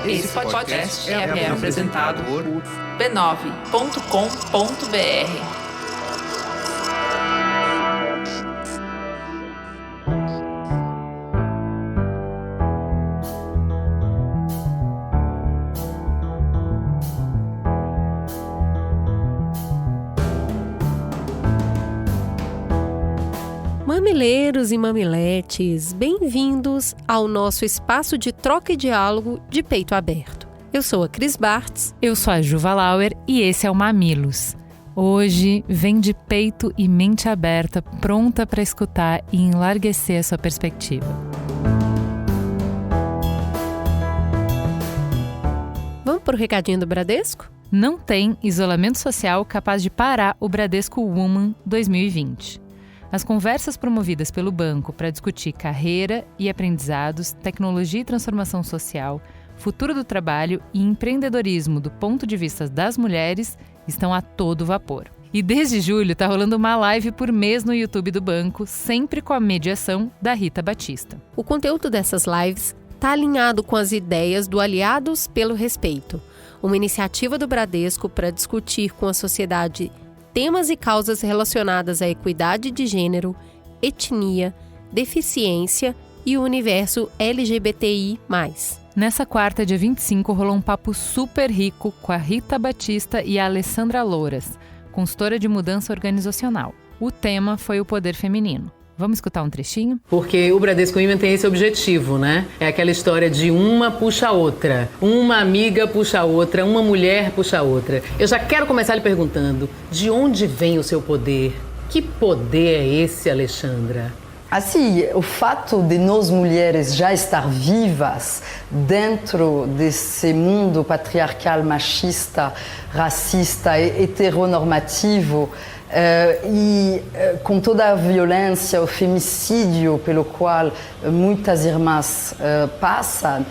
Esse podcast é apresentado por b9.com.br. Mamileiros e mamiletes, bem-vindos ao nosso espaço de troca e diálogo de peito aberto. Eu sou a Cris Bartz. Eu sou a Juva Lauer e esse é o Mamilos. Hoje vem de peito e mente aberta, pronta para escutar e enlarguecer a sua perspectiva. Vamos para o recadinho do Bradesco? Não tem isolamento social capaz de parar o Bradesco Woman 2020. As conversas promovidas pelo banco para discutir carreira e aprendizados, tecnologia e transformação social, futuro do trabalho e empreendedorismo do ponto de vista das mulheres estão a todo vapor. E desde julho está rolando uma live por mês no YouTube do banco, sempre com a mediação da Rita Batista. O conteúdo dessas lives está alinhado com as ideias do Aliados pelo Respeito, uma iniciativa do Bradesco para discutir com a sociedade temas e causas relacionadas à equidade de gênero, etnia, deficiência e o universo LGBTI+. Nessa quarta, dia 25, rolou um papo super rico com a Rita Batista e a Alessandra Louras, consultora de mudança organizacional. O tema foi o poder feminino. Vamos escutar um trechinho? Porque o Bradesco Women tem esse objetivo, né? É aquela história de uma puxa a outra, uma amiga puxa a outra, uma mulher puxa a outra. Eu já quero começar lhe perguntando, de onde vem o seu poder? Que poder é esse, Alexandra? Assim, o fato de nós mulheres já estar vivas dentro desse mundo patriarcal, machista, racista e heteronormativo, com toda a violência, o femicídio pelo qual muitas irmãs passam,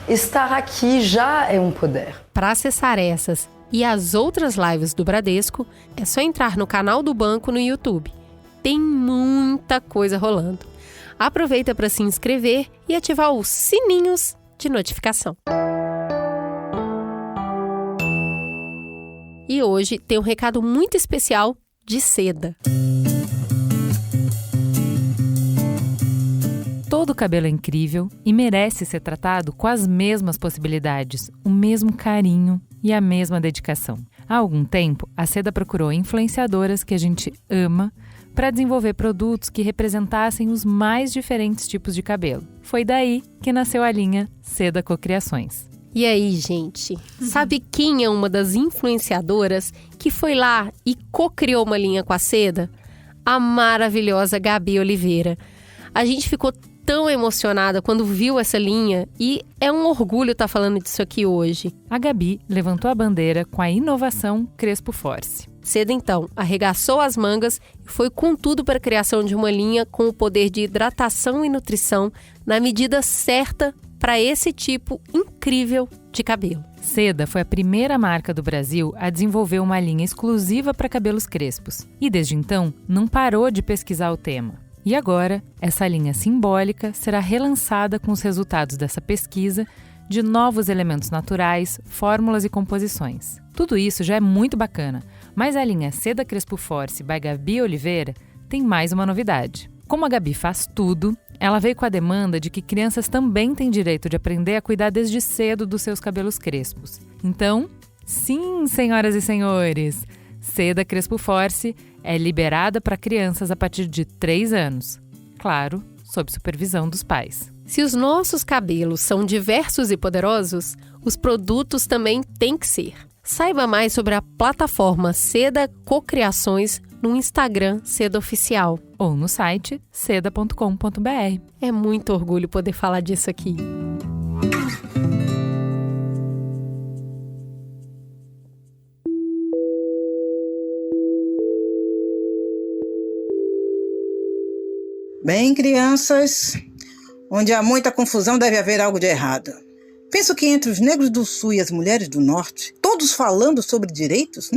estar aqui já é um poder. Para acessar essas e as outras lives do Bradesco, é só entrar no canal do banco no YouTube. Tem muita coisa rolando. Aproveita para se inscrever e ativar os sininhos de notificação. E hoje tem um recado muito especial de Seda. Todo cabelo é incrível e merece ser tratado com as mesmas possibilidades, o mesmo carinho e a mesma dedicação. Há algum tempo, a Seda procurou influenciadoras que a gente ama para desenvolver produtos que representassem os mais diferentes tipos de cabelo. Foi daí que nasceu a linha Seda Cocriações. E aí, gente, sabe quem é uma das influenciadoras que foi lá e co-criou uma linha com a Seda? A maravilhosa Gabi Oliveira. A gente ficou tão emocionada quando viu essa linha e é um orgulho estar falando disso aqui hoje. A Gabi levantou a bandeira com a inovação Crespo Force. Seda, então, arregaçou as mangas e foi com tudo para a criação de uma linha com o poder de hidratação e nutrição na medida certa para esse tipo incrível de cabelo. Seda foi a primeira marca do Brasil a desenvolver uma linha exclusiva para cabelos crespos. E desde então, não parou de pesquisar o tema. E agora, essa linha simbólica será relançada com os resultados dessa pesquisa de novos elementos naturais, fórmulas e composições. Tudo isso já é muito bacana, mas a linha Seda Crespo Force by Gabi Oliveira tem mais uma novidade. Como a Gabi faz tudo, ela veio com a demanda de que crianças também têm direito de aprender a cuidar desde cedo dos seus cabelos crespos. Então, sim, senhoras e senhores, Seda Crespo Force é liberada para crianças a partir de 3 anos. Claro, sob supervisão dos pais. Se os nossos cabelos são diversos e poderosos, os produtos também têm que ser. Saiba mais sobre a plataforma Seda Cocriações no Instagram Seda Oficial. Ou no site seda.com.br. É muito orgulho poder falar disso aqui. Bem, crianças, onde há muita confusão deve haver algo de errado. Penso que entre os negros do Sul e as mulheres do Norte, todos falando sobre direitos,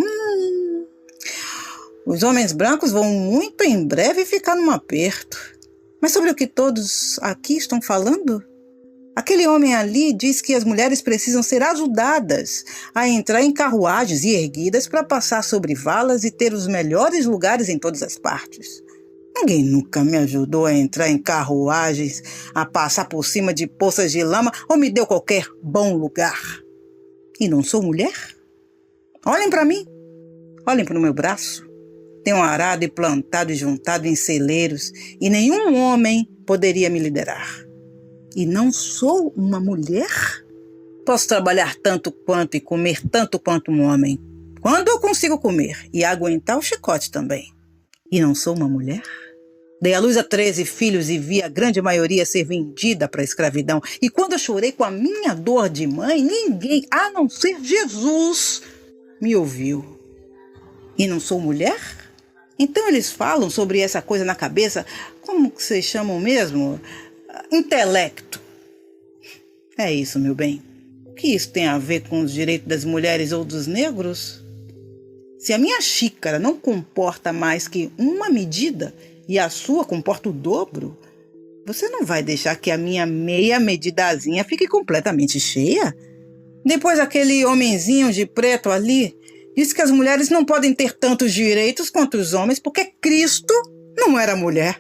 os homens brancos vão muito em breve ficar num aperto. Mas sobre o que todos aqui estão falando? Aquele homem ali diz que as mulheres precisam ser ajudadas a entrar em carruagens e erguidas para passar sobre valas e ter os melhores lugares em todas as partes. Ninguém nunca me ajudou a entrar em carruagens, a passar por cima de poças de lama ou me deu qualquer bom lugar. E não sou mulher? Olhem para mim. Olhem para o meu braço. Tenho arado e plantado e juntado em celeiros e nenhum homem poderia me liderar. E não sou uma mulher? Posso trabalhar tanto quanto e comer tanto quanto um homem. Quando eu consigo comer e aguentar o chicote também. E não sou uma mulher? Dei à luz a 13 filhos e vi a grande maioria ser vendida para a escravidão. E quando eu chorei com a minha dor de mãe, ninguém, a não ser Jesus, me ouviu. E não sou mulher? Então eles falam sobre essa coisa na cabeça, como que vocês chamam mesmo? Intelecto. É isso, meu bem. O que isso tem a ver com os direitos das mulheres ou dos negros? Se a minha xícara não comporta mais que uma medida e a sua comporta o dobro, você não vai deixar que a minha meia medidazinha fique completamente cheia? Depois aquele homenzinho de preto ali disse que as mulheres não podem ter tantos direitos quanto os homens porque Cristo não era mulher.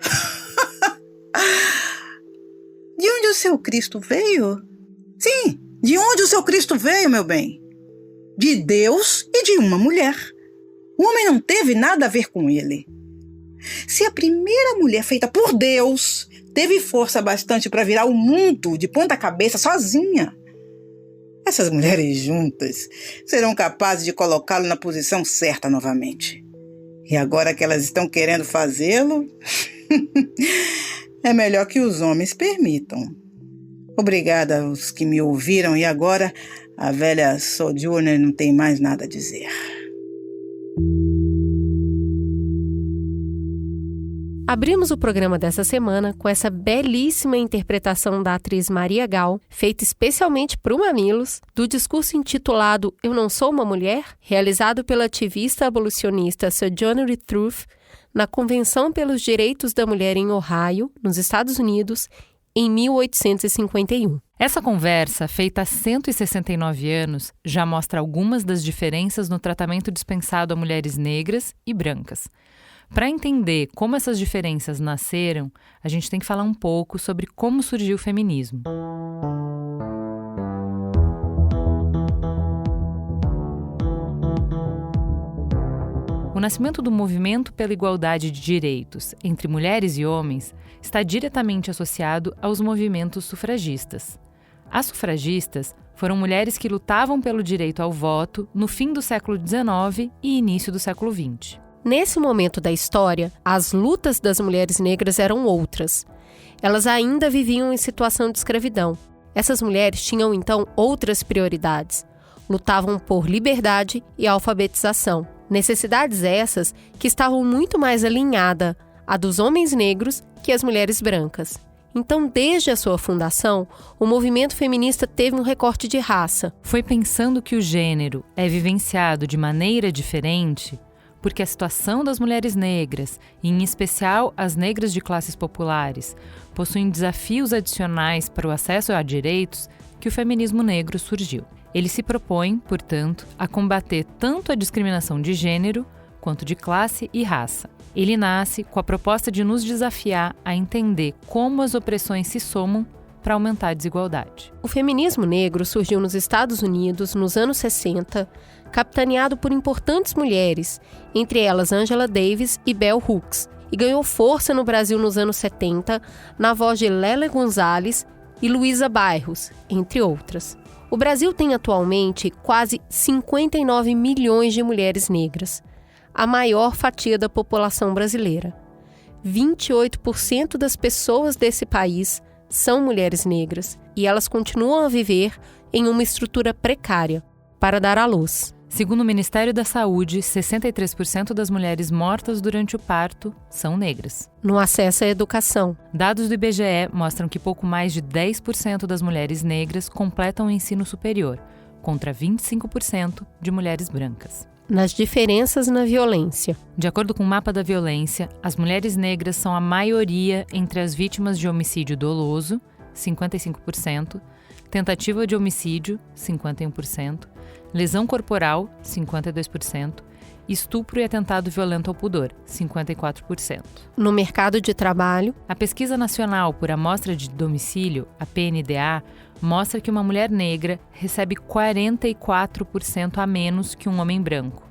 De onde o seu Cristo veio? Sim, de onde o seu Cristo veio, meu bem? De Deus e de uma mulher. O homem não teve nada a ver com ele. Se a primeira mulher feita por Deus teve força bastante para virar o mundo de ponta cabeça sozinha, essas mulheres juntas serão capazes de colocá-lo na posição certa novamente. E agora que elas estão querendo fazê-lo, é melhor que os homens permitam. Obrigada aos que me ouviram e agora a velha Sojourner não tem mais nada a dizer. Abrimos o programa dessa semana com essa belíssima interpretação da atriz Maria Gal, feita especialmente para o Mamilos, do discurso intitulado Eu Não Sou Uma Mulher, realizado pela ativista abolicionista Sojourner Truth na Convenção pelos Direitos da Mulher em Ohio, nos Estados Unidos, em 1851. Essa conversa, feita há 169 anos, já mostra algumas das diferenças no tratamento dispensado a mulheres negras e brancas. Para entender como essas diferenças nasceram, a gente tem que falar um pouco sobre como surgiu o feminismo. O nascimento do movimento pela igualdade de direitos entre mulheres e homens está diretamente associado aos movimentos sufragistas. As sufragistas foram mulheres que lutavam pelo direito ao voto no fim do século XIX e início do século XX. Nesse momento da história, as lutas das mulheres negras eram outras. Elas ainda viviam em situação de escravidão. Essas mulheres tinham, então, outras prioridades. Lutavam por liberdade e alfabetização. Necessidades essas que estavam muito mais alinhadas à dos homens negros que as mulheres brancas. Então, desde a sua fundação, o movimento feminista teve um recorte de raça. Foi pensando que o gênero é vivenciado de maneira diferente, porque a situação das mulheres negras, e em especial as negras de classes populares, possuem desafios adicionais para o acesso a direitos, que o feminismo negro surgiu. Ele se propõe, portanto, a combater tanto a discriminação de gênero quanto de classe e raça. Ele nasce com a proposta de nos desafiar a entender como as opressões se somam para aumentar a desigualdade. O feminismo negro surgiu nos Estados Unidos nos anos 60, capitaneado por importantes mulheres, entre elas Angela Davis e Bell Hooks, e ganhou força no Brasil nos anos 70, na voz de Lélia Gonzalez e Luísa Bairros, entre outras. O Brasil tem atualmente quase 59 milhões de mulheres negras, a maior fatia da população brasileira. 28% das pessoas desse país são mulheres negras e elas continuam a viver em uma estrutura precária para dar à luz. Segundo o Ministério da Saúde, 63% das mulheres mortas durante o parto são negras. No acesso à educação, dados do IBGE mostram que pouco mais de 10% das mulheres negras completam o ensino superior, contra 25% de mulheres brancas. Nas diferenças na violência. De acordo com o mapa da violência, as mulheres negras são a maioria entre as vítimas de homicídio doloso, 55%, tentativa de homicídio, 51%, lesão corporal, 52%, estupro e atentado violento ao pudor, 54%. No mercado de trabalho, a Pesquisa Nacional por Amostra de Domicílio, a PNDA, mostra que uma mulher negra recebe 44% a menos que um homem branco,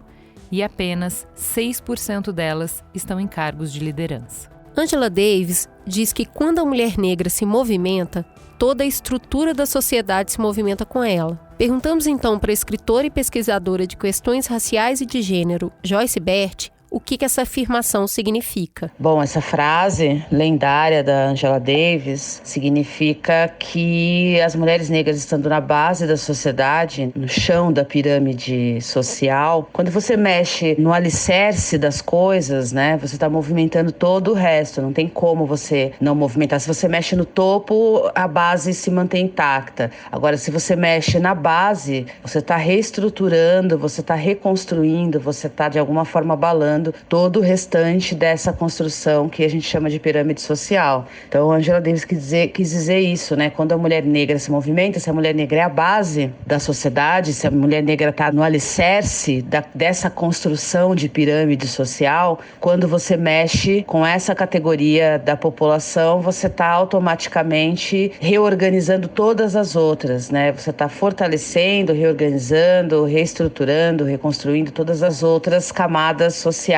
e apenas 6% delas estão em cargos de liderança. Angela Davis diz que quando a mulher negra se movimenta, toda a estrutura da sociedade se movimenta com ela. Perguntamos então para a escritora e pesquisadora de questões raciais e de gênero, Joyce Bert, o que essa afirmação significa. Bom, essa frase lendária da Angela Davis significa que as mulheres negras estando na base da sociedade, no chão da pirâmide social, quando você mexe no alicerce das coisas, né, você está movimentando todo o resto, não tem como você não movimentar. Se você mexe no topo, a base se mantém intacta. Agora, se você mexe na base, você está reestruturando, você está reconstruindo, você está de alguma forma abalando todo o restante dessa construção que a gente chama de pirâmide social. Então, a Angela Davis quis dizer isso, né? Quando a mulher negra se movimenta, se a mulher negra é a base da sociedade, se a mulher negra está no alicerce dessa construção de pirâmide social, quando você mexe com essa categoria da população, você está automaticamente reorganizando todas as outras, né? Você está fortalecendo, reorganizando, reestruturando, reconstruindo todas as outras camadas sociais,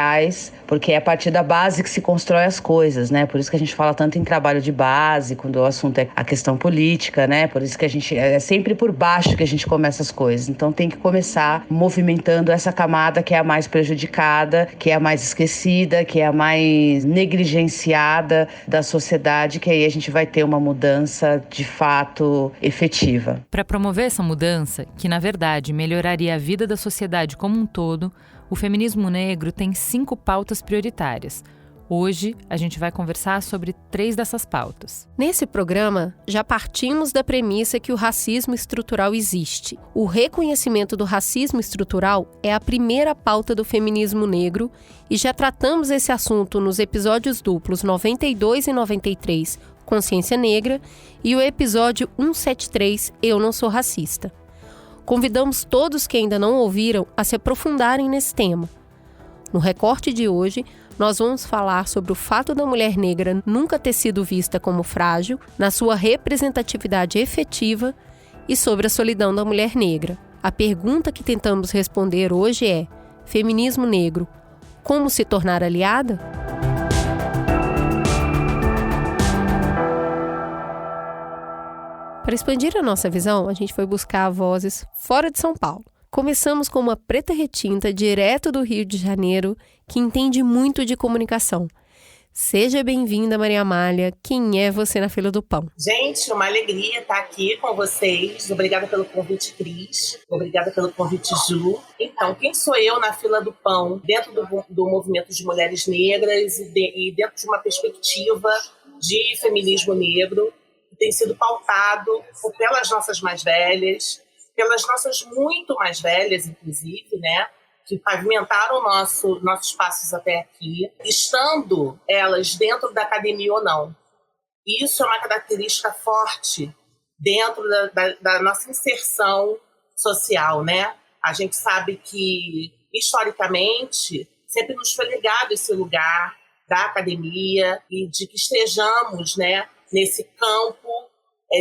porque é a partir da base que se constrói as coisas, né? Por isso que a gente fala tanto em trabalho de base, quando o assunto é a questão política, né? Por isso que a gente é sempre por baixo que a gente começa as coisas. Então tem que começar movimentando essa camada que é a mais prejudicada, que é a mais esquecida, que é a mais negligenciada da sociedade, que aí a gente vai ter uma mudança de fato efetiva. Para promover essa mudança, que na verdade melhoraria a vida da sociedade como um todo, o feminismo negro tem 5 pautas prioritárias. Hoje, a gente vai conversar sobre 3 dessas pautas. Nesse programa, já partimos da premissa que o racismo estrutural existe. O reconhecimento do racismo estrutural é a primeira pauta do feminismo negro e já tratamos esse assunto nos episódios duplos 92 e 93, Consciência Negra, e o episódio 173, Eu Não Sou Racista. Convidamos todos que ainda não ouviram a se aprofundarem nesse tema. No recorte de hoje, nós vamos falar sobre o fato da mulher negra nunca ter sido vista como frágil, na sua representatividade efetiva, e sobre a solidão da mulher negra. A pergunta que tentamos responder hoje é: feminismo negro, como se tornar aliada? Para expandir a nossa visão, a gente foi buscar vozes fora de São Paulo. Começamos com uma preta retinta direto do Rio de Janeiro, que entende muito de comunicação. Seja bem-vinda, Maria Amália. Quem é você na fila do pão? Gente, uma alegria estar aqui com vocês. Obrigada pelo convite, Cris. Obrigada pelo convite, Ju. Então, quem sou eu na fila do pão, dentro do movimento de mulheres negras e dentro de uma perspectiva de feminismo negro, tem sido pautado pelas nossas mais velhas, pelas nossas muito mais velhas, inclusive, né, que pavimentaram nossos passos até aqui, estando elas dentro da academia ou não. Isso é uma característica forte dentro da nossa inserção social, né? A gente sabe que, historicamente, sempre nos foi legado esse lugar da academia e de que estejamos, né, nesse campo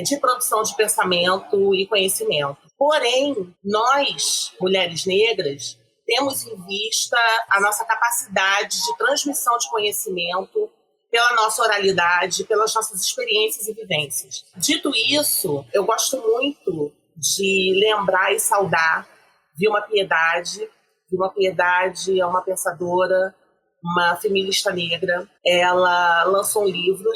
de produção de pensamento e conhecimento. Porém, nós, mulheres negras, temos em vista a nossa capacidade de transmissão de conhecimento pela nossa oralidade, pelas nossas experiências e vivências. Dito isso, eu gosto muito de lembrar e saudar Vilma Piedade. Vilma Piedade é uma pensadora, uma feminista negra. Ela lançou um livro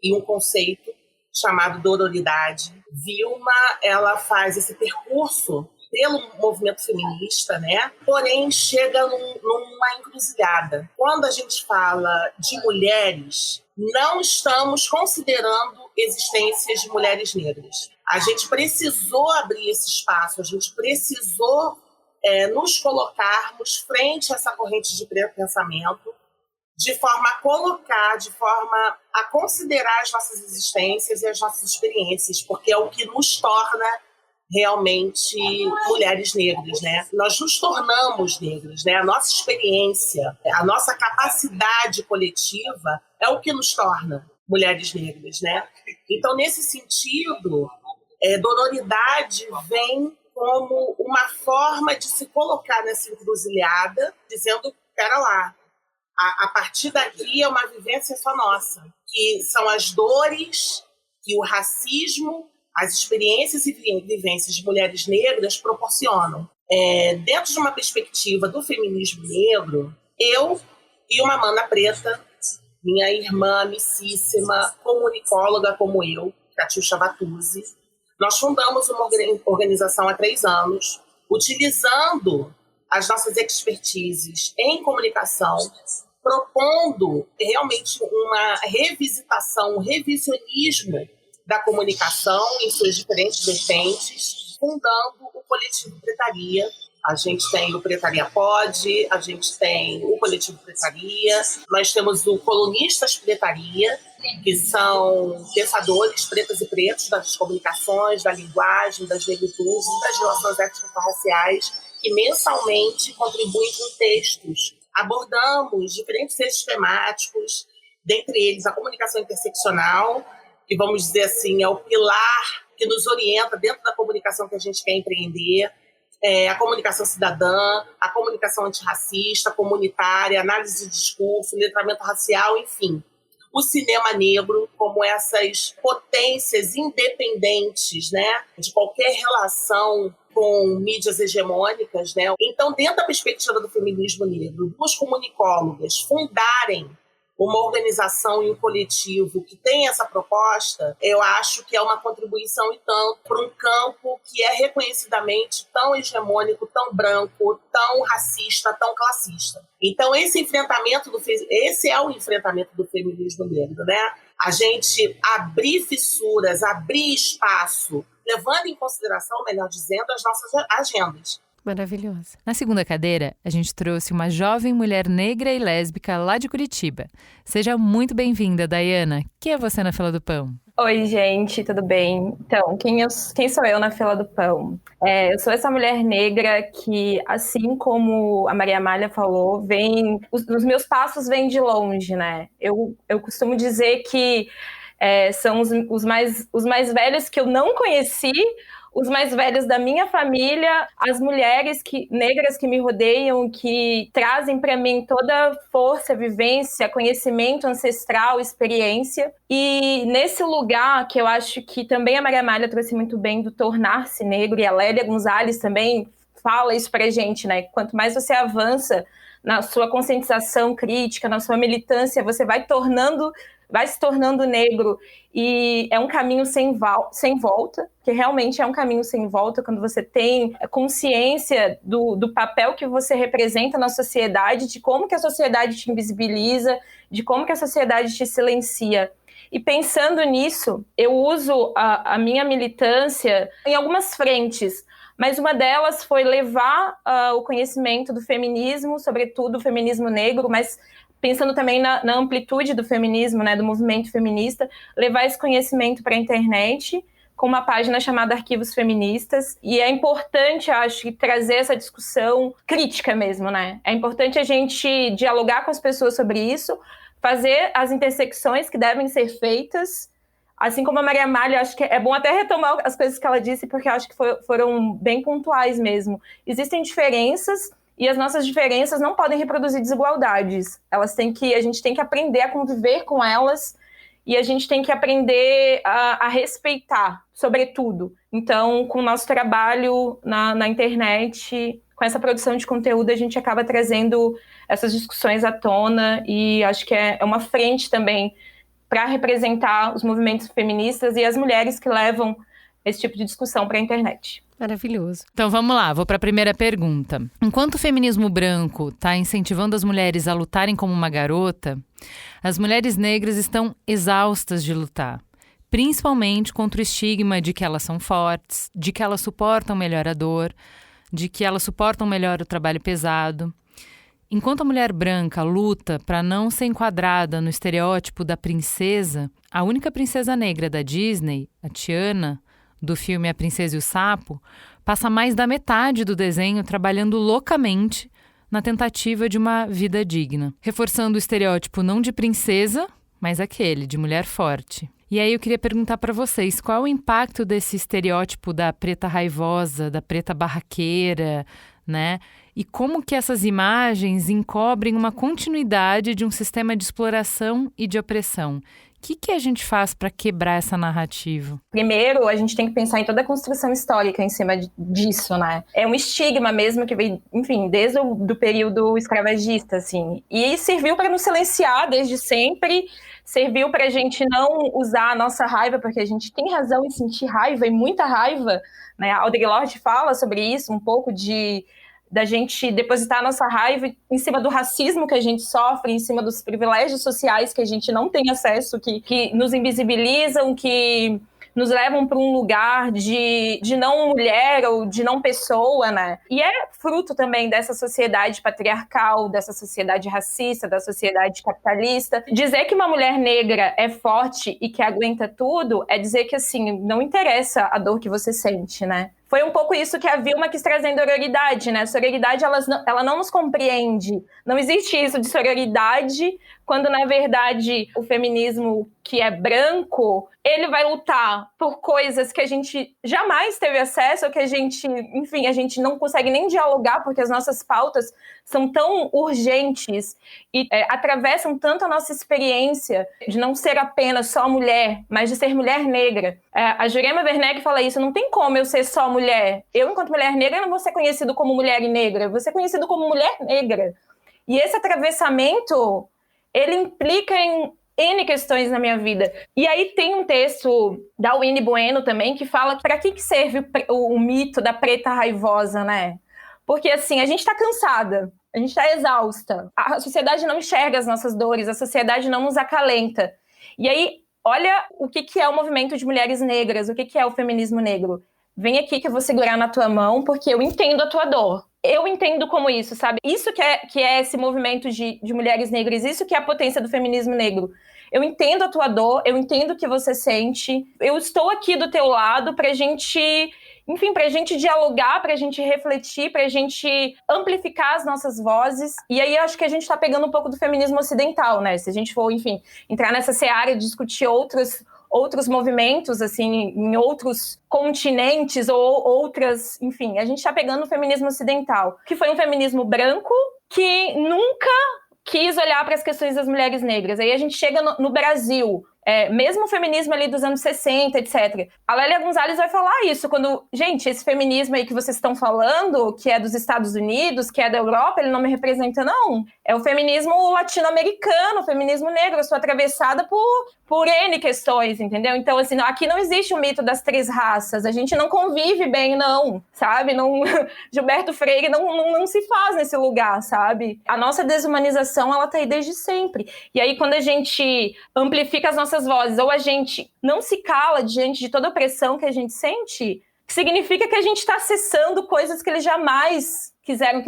e um conceito chamado Dororidade. Vilma, ela faz esse percurso pelo movimento feminista, né? Porém, chega numa encruzilhada. Quando a gente fala de mulheres, não estamos considerando existências de mulheres negras. A gente precisou abrir esse espaço, a gente precisou nos colocarmos frente a essa corrente de pensamento de forma a colocar, de forma a considerar as nossas existências e as nossas experiências, porque é o que nos torna realmente mulheres negras, né? Nós nos tornamos negras, né? A nossa experiência, a nossa capacidade coletiva é o que nos torna mulheres negras, né? Então, nesse sentido, dororidade vem como uma forma de se colocar nessa encruzilhada, dizendo, pera lá, a partir daqui é uma vivência só nossa, que são as dores que o racismo, as experiências e vivências de mulheres negras proporcionam. Dentro de uma perspectiva do feminismo negro, eu e uma mana preta, minha irmã amicíssima, comunicóloga como eu, Catiuxa Batuzzi, nós fundamos uma organização há 3 anos, utilizando as nossas expertises em comunicação, propondo realmente uma revisitação, um revisionismo da comunicação em suas diferentes vertentes, fundando o Coletivo Pretaria. A gente tem o Pretaria Pod, a gente tem o Coletivo Pretaria, nós temos o Colunistas Pretaria, que são pensadores pretas e pretos das comunicações, da linguagem, das negritudes e das relações étnico-raciais, que mensalmente contribuem com textos. Abordamos diferentes eixos temáticos, dentre eles a comunicação interseccional, que, vamos dizer assim, é o pilar que nos orienta dentro da comunicação que a gente quer empreender, a comunicação cidadã, a comunicação antirracista, comunitária, análise de discurso, letramento racial, enfim. O cinema negro como essas potências independentes, né, de qualquer relação com mídias hegemônicas, né? Então, dentro da perspectiva do feminismo negro, 2 comunicólogas fundarem uma organização e um coletivo que tem essa proposta, eu acho que é uma contribuição e tanto para um campo que é reconhecidamente tão hegemônico, tão branco, tão racista, tão classista. Então, esse é o enfrentamento do feminismo negro, né? A gente abrir fissuras, abrir espaço, levando em consideração, melhor dizendo, as nossas agendas. Maravilhoso. Na segunda cadeira, a gente trouxe uma jovem mulher negra e lésbica lá de Curitiba. Seja muito bem-vinda, Dayana. Quem é você na fila do pão? Oi, gente, tudo bem? Então, quem sou eu na fila do pão? Eu sou essa mulher negra que, assim como a Maria Amália falou, os meus passos vêm de longe, né? Eu costumo dizer que são os mais velhos que eu não conheci, os mais velhos da minha família, as mulheres negras que me rodeiam, que trazem para mim toda força, vivência, conhecimento ancestral, experiência. E nesse lugar que eu acho que também a Maria Amália trouxe muito bem do tornar-se negro, e a Lélia Gonzalez também fala isso pra gente, né? Quanto mais você avança na sua conscientização crítica, na sua militância, você vai se tornando negro, e é um caminho sem volta, que realmente é um caminho sem volta quando você tem consciência do papel que você representa na sociedade, de como que a sociedade te invisibiliza, de como que a sociedade te silencia. E pensando nisso, eu uso a minha militância em algumas frentes, mas uma delas foi levar o conhecimento do feminismo, sobretudo o feminismo negro, mas pensando também na amplitude do feminismo, né, do movimento feminista, levar esse conhecimento para a internet, com uma página chamada Arquivos Feministas. E é importante, acho, trazer essa discussão crítica mesmo, né? É importante a gente dialogar com as pessoas sobre isso, fazer as intersecções que devem ser feitas. Assim como a Maria Amália, acho que é bom até retomar as coisas que ela disse, porque eu acho que foram bem pontuais mesmo. Existem diferenças, e as nossas diferenças não podem reproduzir desigualdades. A gente tem que aprender a conviver com elas, e a gente tem que aprender a respeitar, sobretudo. Então, com o nosso trabalho na internet, com essa produção de conteúdo, a gente acaba trazendo essas discussões à tona, e acho que é uma frente também para representar os movimentos feministas e as mulheres que levam esse tipo de discussão para a internet. Maravilhoso. Então vamos lá, vou para a primeira pergunta. Enquanto o feminismo branco está incentivando as mulheres a lutarem como uma garota, as mulheres negras estão exaustas de lutar, principalmente contra o estigma de que elas são fortes, de que elas suportam melhor a dor, de que elas suportam melhor o trabalho pesado. Enquanto a mulher branca luta para não ser enquadrada no estereótipo da princesa, a única princesa negra da Disney, a Tiana, do filme A Princesa e o Sapo, passa mais da metade do desenho trabalhando loucamente na tentativa de uma vida digna, reforçando o estereótipo não de princesa, mas aquele de mulher forte. E aí eu queria perguntar para vocês, qual é o impacto desse estereótipo da preta raivosa, da preta barraqueira, né? E como que essas imagens encobrem uma continuidade de um sistema de exploração e de opressão? O que a gente faz para quebrar essa narrativa? Primeiro, a gente tem que pensar em toda a construção histórica em cima disso, né? É um estigma mesmo que vem, enfim, desde o do período escravagista, assim. E serviu para nos silenciar desde sempre, serviu para a gente não usar a nossa raiva, porque a gente tem razão em sentir raiva, e muita raiva, né? A Audre Lorde fala sobre isso, um pouco da gente depositar a nossa raiva em cima do racismo que a gente sofre, em cima dos privilégios sociais que a gente não tem acesso, que nos invisibilizam, que nos levam para um lugar de não mulher ou de não pessoa, né? E é fruto também dessa sociedade patriarcal, dessa sociedade racista, da sociedade capitalista. Dizer que uma mulher negra é forte e que aguenta tudo é dizer que, assim, não interessa a dor que você sente, né? Foi um pouco isso que a Vilma quis trazer em sororidade, né? Sororidade, ela não nos compreende. Não existe isso de sororidade, quando, na verdade, o feminismo que é branco, ele vai lutar por coisas que a gente jamais teve acesso, ou que a gente não consegue nem dialogar, porque as nossas pautas são tão urgentes e atravessam tanto a nossa experiência de não ser apenas só mulher, mas de ser mulher negra. A Jurema Werneck fala isso, não tem como eu ser só mulher. Eu, enquanto mulher negra, não vou ser conhecido como mulher negra, eu vou ser conhecido como mulher negra. E esse atravessamento, ele implica em N questões na minha vida. E aí tem um texto da Winnie Bueno também, que fala para que serve o mito da preta raivosa, né? Porque, assim, a gente tá cansada, a gente tá exausta, a sociedade não enxerga as nossas dores, a sociedade não nos acalenta. E aí, olha o que é o movimento de mulheres negras, o que é o feminismo negro. Vem aqui que eu vou segurar na tua mão, porque eu entendo a tua dor. Eu entendo como isso, sabe? Isso que é esse movimento de mulheres negras, isso que é a potência do feminismo negro. Eu entendo a tua dor, eu entendo o que você sente, eu estou aqui do teu lado pra gente dialogar, pra gente refletir, pra gente amplificar as nossas vozes. E aí eu acho que a gente tá pegando um pouco do feminismo ocidental, né? Se a gente for, enfim, entrar nessa seara e discutir outros movimentos, assim, em outros continentes ou outras, enfim, a gente tá pegando o feminismo ocidental, que foi um feminismo branco que nunca quis olhar para as questões das mulheres negras. Aí a gente chega no Brasil, mesmo o feminismo ali dos anos 60, etc. A Lélia Gonzalez vai falar isso, gente, esse feminismo aí que vocês estão falando, que é dos Estados Unidos, que é da Europa, ele não me representa, não. É o feminismo latino-americano, o feminismo negro. Eu sou atravessada por N questões, entendeu? Então, assim, aqui não existe o mito das três raças. A gente não convive bem, não, sabe? Não, Gilberto Freire não se faz nesse lugar, sabe? A nossa desumanização, ela tá aí desde sempre. E aí, quando a gente amplifica as nossas vozes, ou a gente não se cala diante de toda a opressão que a gente sente, significa que a gente está acessando coisas que eles jamais quiseram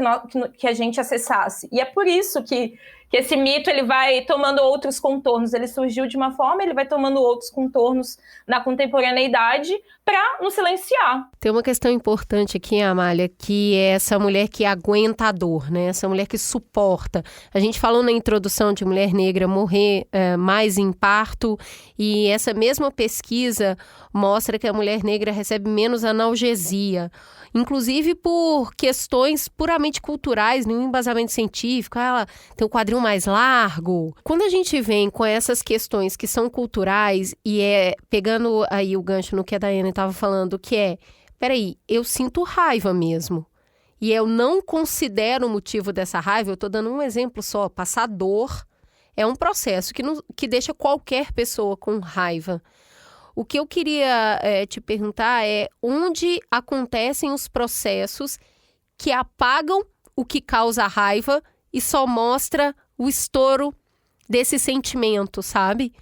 que a gente acessasse. E é por isso que esse mito ele vai tomando outros contornos. Ele surgiu de uma forma, ele vai tomando outros contornos na contemporaneidade para nos silenciar. Tem uma questão importante aqui, Amália, que é essa mulher que aguenta a dor, né? Essa mulher que suporta. A gente falou na introdução de mulher negra morrer mais em parto, e essa mesma pesquisa mostra que a mulher negra recebe menos analgesia, inclusive por questões puramente culturais, nenhum embasamento científico. Ela tem o quadril mais largo. Quando a gente vem com essas questões que são culturais, e pegando aí o gancho no que a Daiane estava falando, que peraí, eu sinto raiva mesmo, e eu não considero o motivo dessa raiva. Eu estou dando um exemplo só. Passar dor é um processo que deixa qualquer pessoa com raiva. O que eu queria te perguntar é onde acontecem os processos que apagam o que causa raiva e só mostra o estouro desse sentimento, sabe?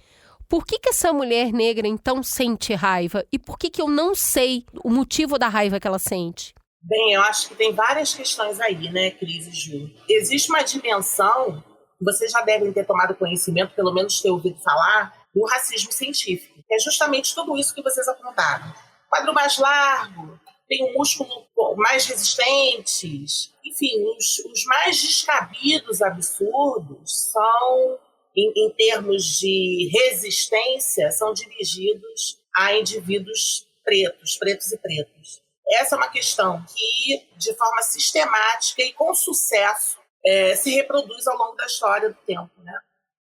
Por que essa mulher negra, então, sente raiva? E por que eu não sei o motivo da raiva que ela sente? Bem, eu acho que tem várias questões aí, né, Cris e Ju? Existe uma dimensão, vocês já devem ter tomado conhecimento, pelo menos ter ouvido falar, do racismo científico. É justamente tudo isso que vocês apontaram. Quadro mais largo, tem um músculo mais resistentes, enfim, os mais descabidos absurdos são, em termos de resistência, são dirigidos a indivíduos pretos e pretos. Essa é uma questão que, de forma sistemática e com sucesso, se reproduz ao longo da história do tempo, né?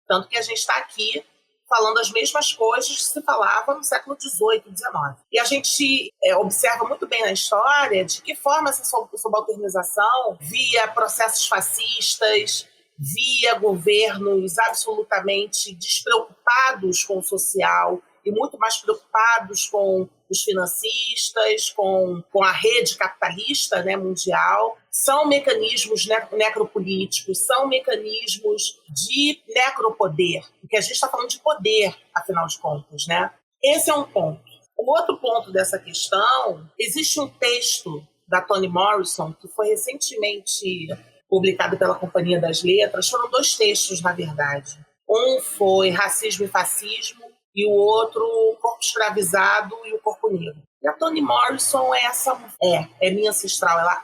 Tanto que a gente está aqui falando as mesmas coisas que se falava no século XVIII, XIX. E a gente observa muito bem na história de que forma essa subalternização, via processos fascistas, via governos absolutamente despreocupados com o social e muito mais preocupados com os financistas, com a rede capitalista, né, mundial. São mecanismos necropolíticos, são mecanismos de necropoder, porque a gente está falando de poder, afinal de contas, né? Esse é um ponto. O outro ponto dessa questão, existe um texto da Toni Morrison, que foi recentemente publicado pela Companhia das Letras. Foram 2 textos, na verdade. Um foi Racismo e Fascismo, e o outro, O Corpo Escravizado e o Corpo Negro. E a Toni Morrison é minha ancestral, ela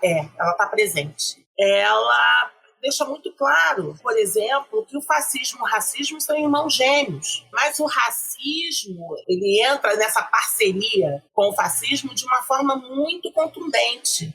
está presente. Ela deixa muito claro, por exemplo, que o fascismo e o racismo são irmãos gêmeos, mas o racismo, ele entra nessa parceria com o fascismo de uma forma muito contundente,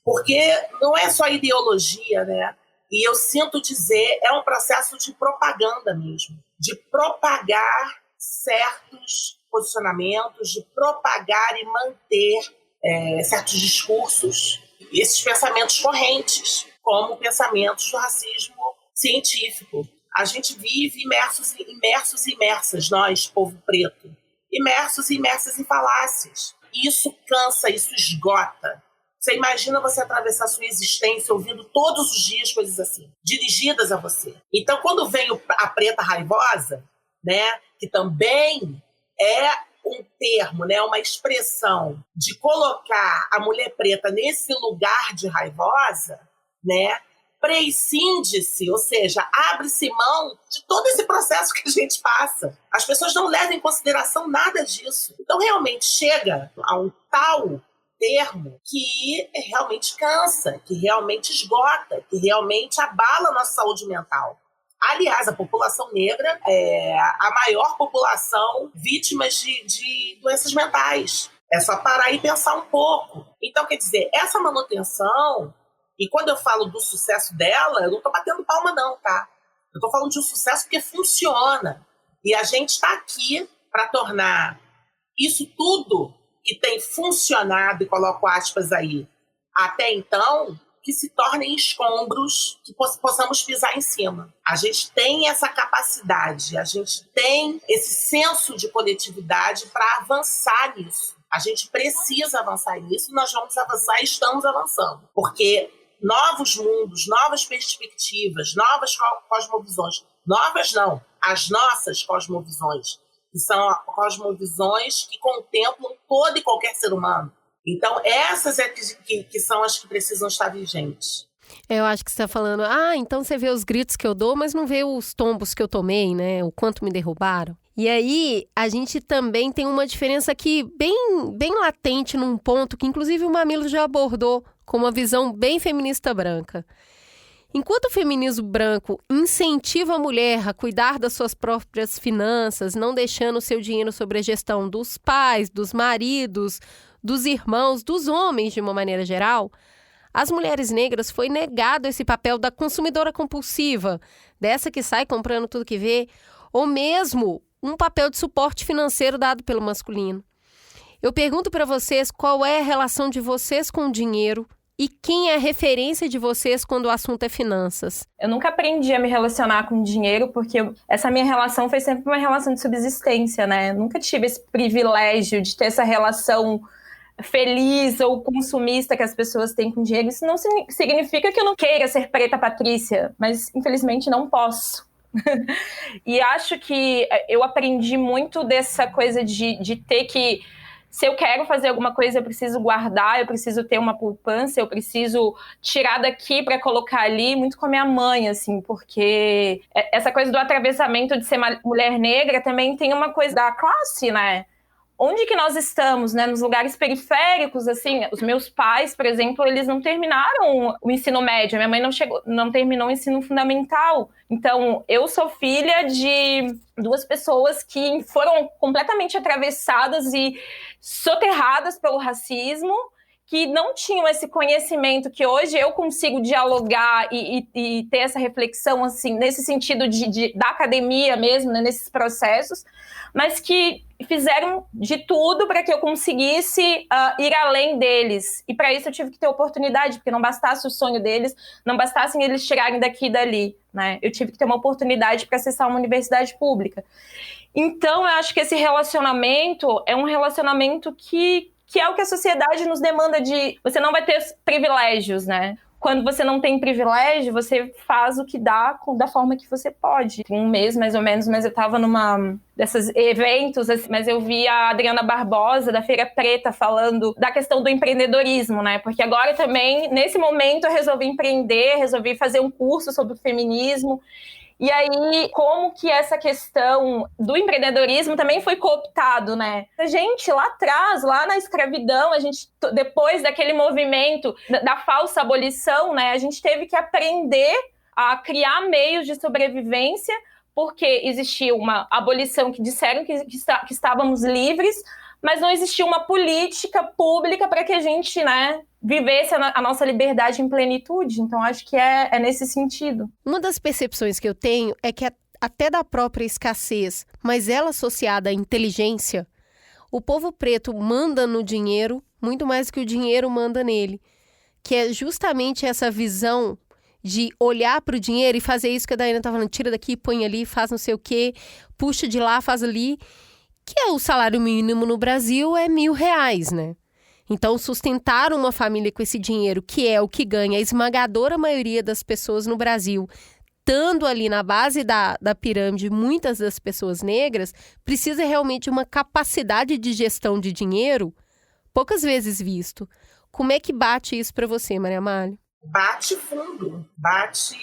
porque não é só ideologia, né? E eu sinto dizer, é um processo de propaganda mesmo, de propagar certos posicionamentos, de propagar e manter certos discursos, esses pensamentos correntes, como pensamentos do racismo científico. A gente vive imersos e imersas, nós, povo preto, imersos e imersas em falácias. Isso cansa, isso esgota. Você imagina você atravessar a sua existência ouvindo todos os dias coisas assim, dirigidas a você. Então, quando vem a preta raivosa, né, que também é um termo, né, uma expressão de colocar a mulher preta nesse lugar de raivosa, né, prescinde-se, ou seja, abre-se mão de todo esse processo que a gente passa. As pessoas não levam em consideração nada disso. Então, realmente, chega a um tal termo que realmente cansa, que realmente esgota, que realmente abala a nossa saúde mental. Aliás, a população negra é a maior população vítima de doenças mentais. É só parar e pensar um pouco. Então, quer dizer, essa manutenção, e quando eu falo do sucesso dela, eu não estou batendo palma não, tá? Eu estou falando de um sucesso porque funciona. E a gente está aqui para tornar isso tudo que tem funcionado, e coloco aspas aí, até então, que se tornem escombros que possamos pisar em cima. A gente tem essa capacidade, a gente tem esse senso de coletividade para avançar nisso. A gente precisa avançar nisso, nós vamos avançar e estamos avançando. Porque novos mundos, novas perspectivas, novas cosmovisões, novas não, as nossas cosmovisões, que são cosmovisões que contemplam todo e qualquer ser humano. Então, essas que são as que precisam estar vigentes. Eu acho que você está falando, então você vê os gritos que eu dou, mas não vê os tombos que eu tomei, né? O quanto me derrubaram. E aí, a gente também tem uma diferença aqui bem latente num ponto que, inclusive, o Mamilos já abordou com uma visão bem feminista branca. Enquanto o feminismo branco incentiva a mulher a cuidar das suas próprias finanças, não deixando o seu dinheiro sobre a gestão dos pais, dos maridos, dos irmãos, dos homens de uma maneira geral, às mulheres negras foi negado esse papel da consumidora compulsiva, dessa que sai comprando tudo que vê, ou mesmo um papel de suporte financeiro dado pelo masculino. Eu pergunto para vocês qual é a relação de vocês com o dinheiro e quem é a referência de vocês quando o assunto é finanças. Eu nunca aprendi a me relacionar com dinheiro, porque essa minha relação foi sempre uma relação de subsistência, né? Eu nunca tive esse privilégio de ter essa relação feliz ou consumista que as pessoas têm com dinheiro. Isso não significa que eu não queira ser preta Patrícia, mas infelizmente não posso. E acho que eu aprendi muito dessa coisa de ter que se eu quero fazer alguma coisa, eu preciso guardar, eu preciso ter uma poupança, eu preciso tirar daqui para colocar ali, muito com a minha mãe, assim, porque essa coisa do atravessamento de ser mulher negra também tem uma coisa da classe, né? Onde que nós estamos, né? Nos lugares periféricos, assim, os meus pais, por exemplo, eles não terminaram o ensino médio, minha mãe não terminou o ensino fundamental. Então, eu sou filha de 2 pessoas que foram completamente atravessadas e soterradas pelo racismo, que não tinham esse conhecimento que hoje eu consigo dialogar e ter essa reflexão, assim, nesse sentido da academia mesmo, né, nesses processos, mas que fizeram de tudo para que eu conseguisse ir além deles. E para isso eu tive que ter oportunidade, porque não bastasse o sonho deles, não bastassem eles tirarem daqui e dali, né? Eu tive que ter uma oportunidade para acessar uma universidade pública. Então, eu acho que esse relacionamento é um relacionamento que é o que a sociedade nos demanda de... Você não vai ter privilégios, né? Quando você não tem privilégio, você faz o que dá da forma que você pode. Tem um mês, mais ou menos, mas eu estava numa desses eventos, mas eu vi a Adriana Barbosa, da Feira Preta, falando da questão do empreendedorismo, né? Porque agora também, nesse momento, eu resolvi empreender, resolvi fazer um curso sobre o feminismo. E aí, como que essa questão do empreendedorismo também foi cooptado, né? A gente, lá atrás, lá na escravidão, a gente, depois daquele movimento da falsa abolição, né? A gente teve que aprender a criar meios de sobrevivência, porque existia uma abolição que disseram que estávamos livres, mas não existia uma política pública para que a gente, né, vivesse a nossa liberdade em plenitude. Então, acho que é nesse sentido. Uma das percepções que eu tenho é que até da própria escassez, mas ela associada à inteligência, o povo preto manda no dinheiro muito mais do que o dinheiro manda nele, que é justamente essa visão de olhar para o dinheiro e fazer isso que a Daiana está falando, tira daqui, põe ali, faz não sei o quê, puxa de lá, faz ali, que é o salário mínimo no Brasil é R$1.000, né? Então, sustentar uma família com esse dinheiro, que é o que ganha a esmagadora maioria das pessoas no Brasil, estando ali na base da pirâmide, muitas das pessoas negras, precisa realmente de uma capacidade de gestão de dinheiro poucas vezes visto. Como é que bate isso para você, Maria Amália? Bate fundo, bate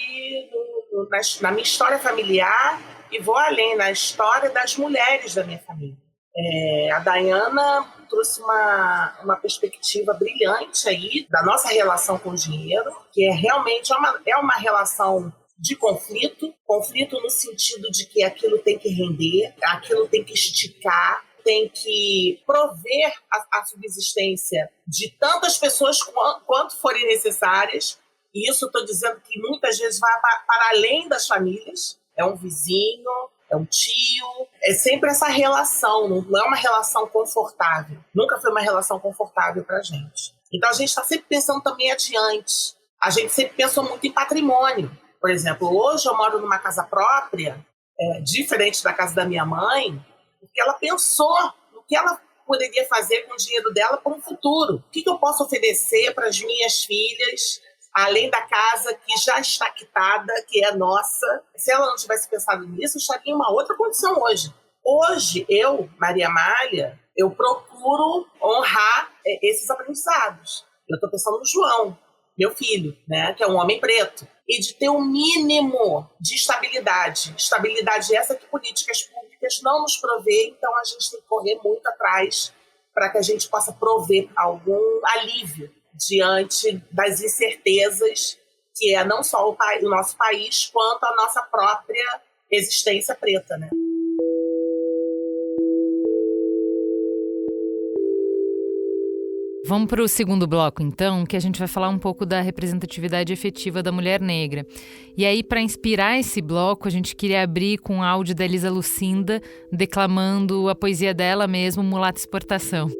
na minha história familiar e vou além, na história das mulheres da minha família. A Daiana trouxe uma perspectiva brilhante aí da nossa relação com o dinheiro, que realmente uma relação de conflito no sentido de que aquilo tem que render, aquilo tem que esticar, tem que prover a subsistência de tantas pessoas quanto forem necessárias, e isso estou dizendo que muitas vezes vai para além das famílias, é um vizinho, é um tio, é sempre essa relação, não é uma relação confortável, nunca foi uma relação confortável para a gente. Então a gente está sempre pensando também adiante, a gente sempre pensou muito em patrimônio. Por exemplo, hoje eu moro numa casa própria, diferente da casa da minha mãe, porque ela pensou no que ela poderia fazer com o dinheiro dela para um futuro. O que eu posso oferecer para as minhas filhas, além da casa que já está quitada, que é nossa? Se ela não tivesse pensado nisso, estaria em uma outra condição hoje. Hoje, eu, Maria Amália, eu procuro honrar esses aprendizados. Eu estou pensando no João, meu filho, né, que é um homem preto, e de ter um mínimo de estabilidade. Estabilidade essa que políticas públicas não nos provê, então a gente tem que correr muito atrás para que a gente possa prover algum alívio diante das incertezas que é não só o nosso país, quanto a nossa própria existência preta, né? Vamos para o segundo bloco, então, que a gente vai falar um pouco da representatividade efetiva da mulher negra. E aí, para inspirar esse bloco, a gente queria abrir com um áudio da Elisa Lucinda, declamando a poesia dela mesmo, Mulata Exportação.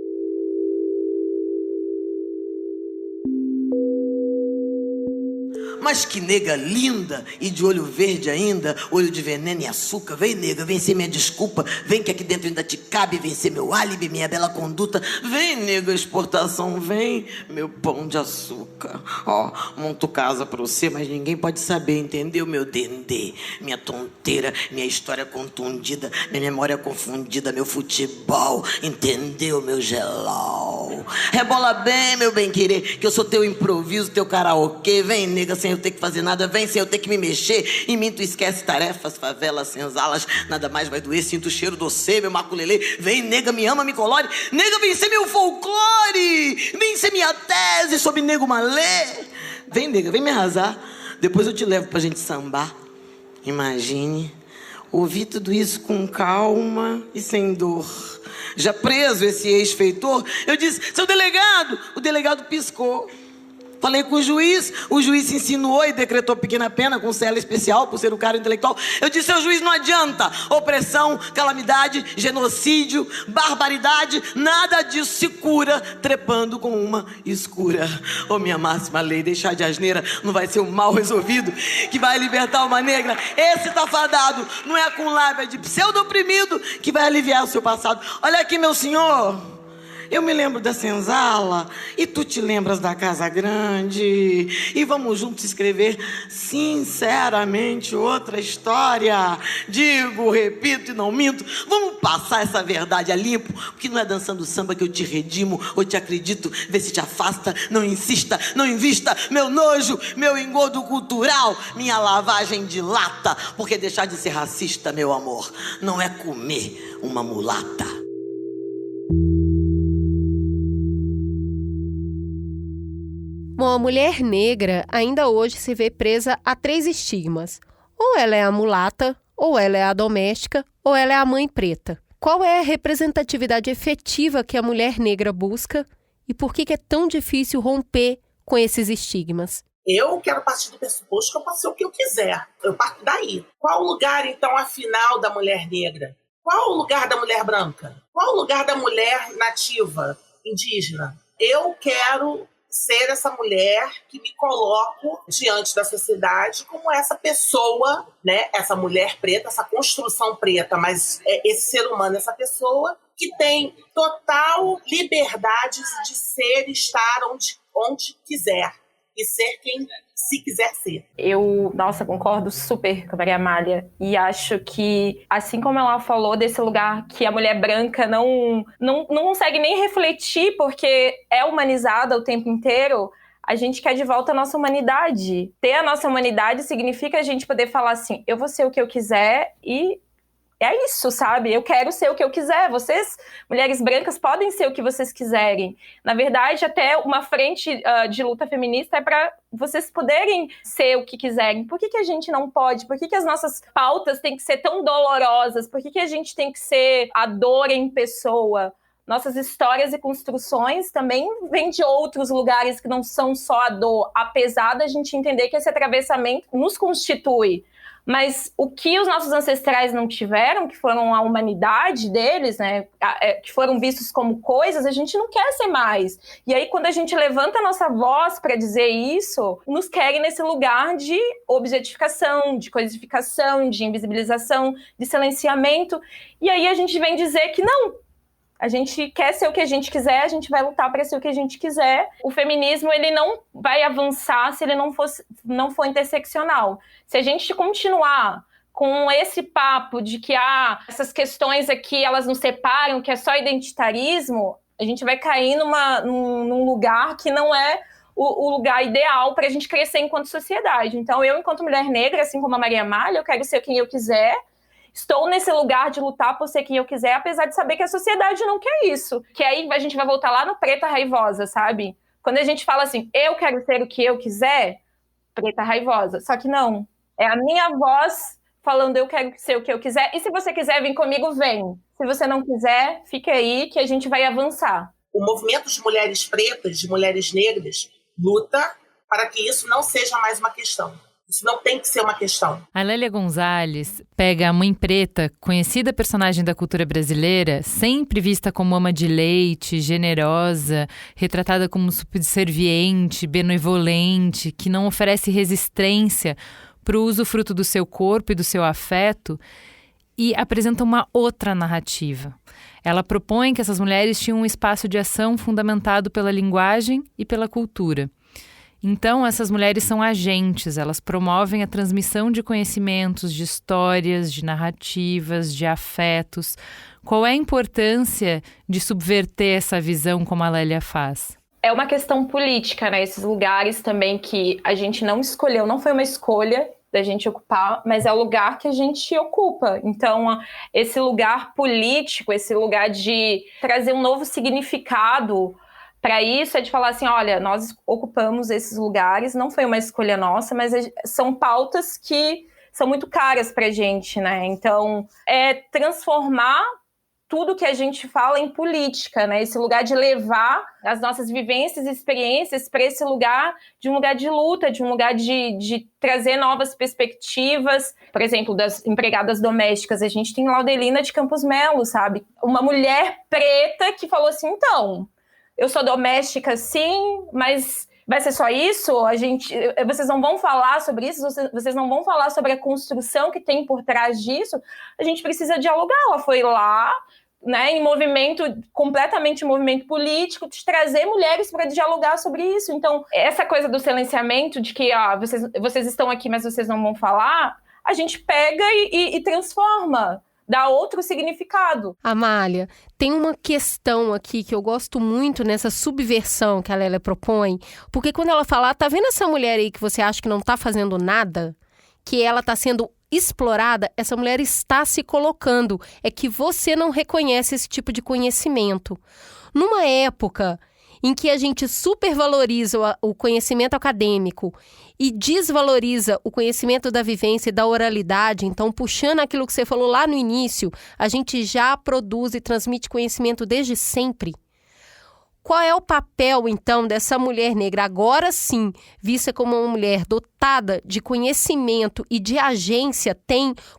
Mas que nega linda e de olho verde ainda, olho de veneno e açúcar. Vem, nega, vem ser minha desculpa. Vem que aqui dentro ainda te cabe, vem ser meu álibi, minha bela conduta. Vem, nega, exportação, vem, meu pão de açúcar. Ó, monto casa pra você, mas ninguém pode saber, entendeu, meu dendê? Minha tonteira, minha história contundida, minha memória confundida, meu futebol, entendeu, meu gelol? Rebola bem, meu bem-querer, que eu sou teu improviso, teu karaokê. Vem, nega, sem eu ter que fazer nada, vem sem eu ter que me mexer. Em mim tu esquece tarefas, favelas, senzalas, nada mais vai doer, sinto o cheiro do você, meu maculelê. Vem, nega, me ama, me colore. Nega, vem ser meu folclore, vem ser minha tese sobre nego malê. Vem, nega, vem me arrasar. Depois eu te levo pra gente sambar. Imagine, ouvir tudo isso com calma e sem dor. Já preso esse ex-feitor, eu disse, seu delegado. O delegado piscou. Falei com o juiz se insinuou e decretou pequena pena com cela especial por ser um cara intelectual. Eu disse, seu juiz, não adianta. Opressão, calamidade, genocídio, barbaridade, nada disso se cura trepando com uma escura. Ô, minha máxima lei, deixar de asneira não vai ser um mal resolvido que vai libertar uma negra. Esse tá fadado, não é com lábia de pseudo-oprimido que vai aliviar o seu passado. Olha aqui, meu senhor. Eu me lembro da senzala e tu te lembras da casa grande. E vamos juntos escrever sinceramente outra história. Digo, repito e não minto. Vamos passar essa verdade a limpo, porque não é dançando samba que eu te redimo ou te acredito. Vê se te afasta, não insista, não invista. Meu nojo, meu engodo cultural, minha lavagem de lata. Porque deixar de ser racista, meu amor, não é comer uma mulata. Bom, a mulher negra ainda hoje se vê presa a 3 estigmas. Ou ela é a mulata, ou ela é a doméstica, ou ela é a mãe preta. Qual é a representatividade efetiva que a mulher negra busca e por que é tão difícil romper com esses estigmas? Eu quero partir do pressuposto que eu posso ser o que eu quiser. Eu parto daí. Qual o lugar, então, afinal, da mulher negra? Qual o lugar da mulher branca? Qual o lugar da mulher nativa, indígena? Eu quero ser essa mulher que me coloco diante da sociedade como essa pessoa, né? Essa mulher preta, essa construção preta, mas esse ser humano, essa pessoa que tem total liberdade de ser e estar onde quiser e ser quem se quiser ser. Eu, concordo super com a Maria Amália e acho que, assim como ela falou desse lugar que a mulher branca não consegue nem refletir porque é humanizada o tempo inteiro, a gente quer de volta a nossa humanidade. Ter a nossa humanidade significa a gente poder falar assim, eu vou ser o que eu quiser e é isso, sabe? Eu quero ser o que eu quiser. Vocês, mulheres brancas, podem ser o que vocês quiserem. Na verdade, até uma frente de luta feminista é para vocês poderem ser o que quiserem. Por que a gente não pode? Por que as nossas pautas têm que ser tão dolorosas? Por que a gente tem que ser a dor em pessoa? Nossas histórias e construções também vêm de outros lugares que não são só a dor, apesar da gente entender que esse atravessamento nos constitui. Mas o que os nossos ancestrais não tiveram, que foram a humanidade deles, né, que foram vistos como coisas, a gente não quer ser mais. E aí, quando a gente levanta a nossa voz para dizer isso, nos querem nesse lugar de objetificação, de codificação, de invisibilização, de silenciamento. E aí a gente vem dizer que não. A gente quer ser o que a gente quiser, a gente vai lutar para ser o que a gente quiser. O feminismo, ele não vai avançar se ele não for interseccional. Se a gente continuar com esse papo de que essas questões aqui, elas nos separam, que é só identitarismo, a gente vai cair num lugar que não é o lugar ideal para a gente crescer enquanto sociedade. Então, eu, enquanto mulher negra, assim como a Maria Amália, eu quero ser quem eu quiser. Estou nesse lugar de lutar por ser quem eu quiser, apesar de saber que a sociedade não quer isso. Que aí a gente vai voltar lá no preta raivosa, sabe? Quando a gente fala assim, eu quero ser o que eu quiser, preta raivosa. Só que não. É a minha voz falando, eu quero ser o que eu quiser. E se você quiser vir comigo, vem. Se você não quiser, fica aí que a gente vai avançar. O movimento de mulheres pretas, de mulheres negras, luta para que isso não seja mais uma questão. Isso não tem que ser uma questão. A Lélia Gonzalez pega a mãe preta, conhecida personagem da cultura brasileira, sempre vista como ama de leite, generosa, retratada como subserviente, benevolente, que não oferece resistência para o usufruto do seu corpo e do seu afeto, e apresenta uma outra narrativa. Ela propõe que essas mulheres tinham um espaço de ação fundamentado pela linguagem e pela cultura. Então, essas mulheres são agentes, elas promovem a transmissão de conhecimentos, de histórias, de narrativas, de afetos. Qual é a importância de subverter essa visão como a Lélia faz? É uma questão política, né? Esses lugares também que a gente não escolheu, não foi uma escolha da gente ocupar, mas é o lugar que a gente ocupa. Então, esse lugar político, esse lugar de trazer um novo significado para isso, é de falar assim, olha, nós ocupamos esses lugares, não foi uma escolha nossa, mas são pautas que são muito caras para a gente, né? Então, é transformar tudo que a gente fala em política, né? Esse lugar de levar as nossas vivências e experiências para esse lugar de um lugar de luta, de um lugar de trazer novas perspectivas. Por exemplo, das empregadas domésticas, a gente tem Laudelina de Campos Melo, sabe? Uma mulher preta que falou assim, então, eu sou doméstica sim, mas vai ser só isso? Vocês não vão falar sobre isso? Vocês não vão falar sobre a construção que tem por trás disso? A gente precisa dialogar. Ela foi lá, né, completamente em movimento político, de trazer mulheres para dialogar sobre isso. Então, essa coisa do silenciamento, de que vocês estão aqui, mas vocês não vão falar, a gente pega e transforma. Dá outro significado. Amália, tem uma questão aqui que eu gosto muito nessa subversão que a Lélia propõe, porque quando ela fala, tá vendo essa mulher aí que você acha que não tá fazendo nada? Que ela tá sendo explorada, essa mulher está se colocando. É que você não reconhece esse tipo de conhecimento. Numa época em que a gente supervaloriza o conhecimento acadêmico e desvaloriza o conhecimento da vivência e da oralidade, então, puxando aquilo que você falou lá no início, a gente já produz e transmite conhecimento desde sempre. Qual é o papel, então, dessa mulher negra, agora sim, vista como uma mulher dotada de conhecimento e de agência,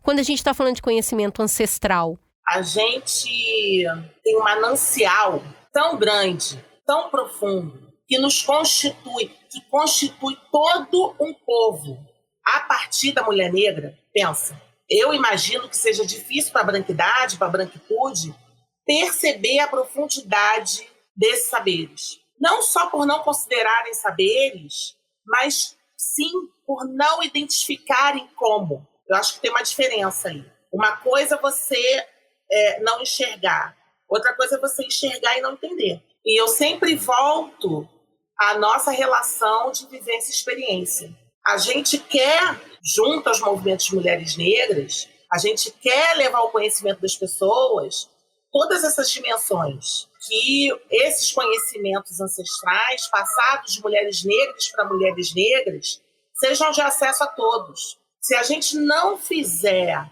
quando a gente está falando de conhecimento ancestral? A gente tem um manancial tão grande, tão profundo, que nos constitui, que constitui todo um povo. A partir da mulher negra, pensa, eu imagino que seja difícil para a branquidade, para a branquitude, perceber a profundidade desses saberes. Não só por não considerarem saberes, mas sim por não identificarem como. Eu acho que tem uma diferença aí. Uma coisa é você não enxergar, outra coisa é você enxergar e não entender. E eu sempre volto à nossa relação de vivência e experiência. A gente quer, junto aos movimentos de mulheres negras, a gente quer levar ao conhecimento das pessoas todas essas dimensões, que esses conhecimentos ancestrais, passados de mulheres negras para mulheres negras, sejam de acesso a todos. Se a gente não fizer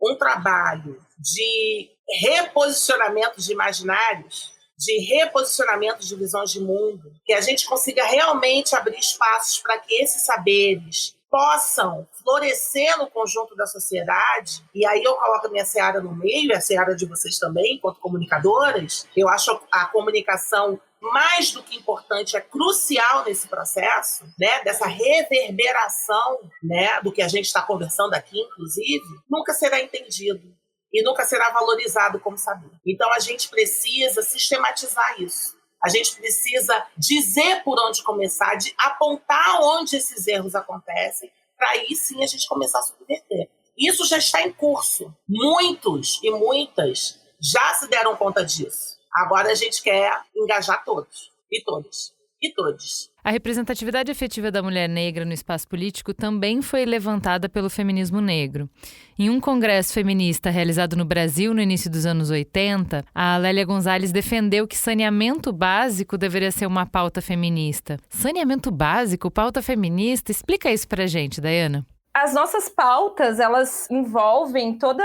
um trabalho de reposicionamento de imaginários, de reposicionamento de visões de mundo, que a gente consiga realmente abrir espaços para que esses saberes possam florescer no conjunto da sociedade, e aí eu coloco a minha seara no meio, e a seara de vocês também, enquanto comunicadoras. Eu acho a comunicação mais do que importante, é crucial nesse processo, né, dessa reverberação, né, do que a gente está conversando aqui, inclusive, nunca será entendido e nunca será valorizado como saber. Então a gente precisa sistematizar isso. A gente precisa dizer por onde começar, de apontar onde esses erros acontecem, para aí sim a gente começar a subverter. Isso já está em curso. Muitos e muitas já se deram conta disso. Agora a gente quer engajar todos, e todas, e todos. A representatividade efetiva da mulher negra no espaço político também foi levantada pelo feminismo negro. Em um congresso feminista realizado no Brasil no início dos anos 80, a Lélia Gonzalez defendeu que saneamento básico deveria ser uma pauta feminista. Saneamento básico, pauta feminista? Explica isso pra gente, Dayana. As nossas pautas, elas envolvem toda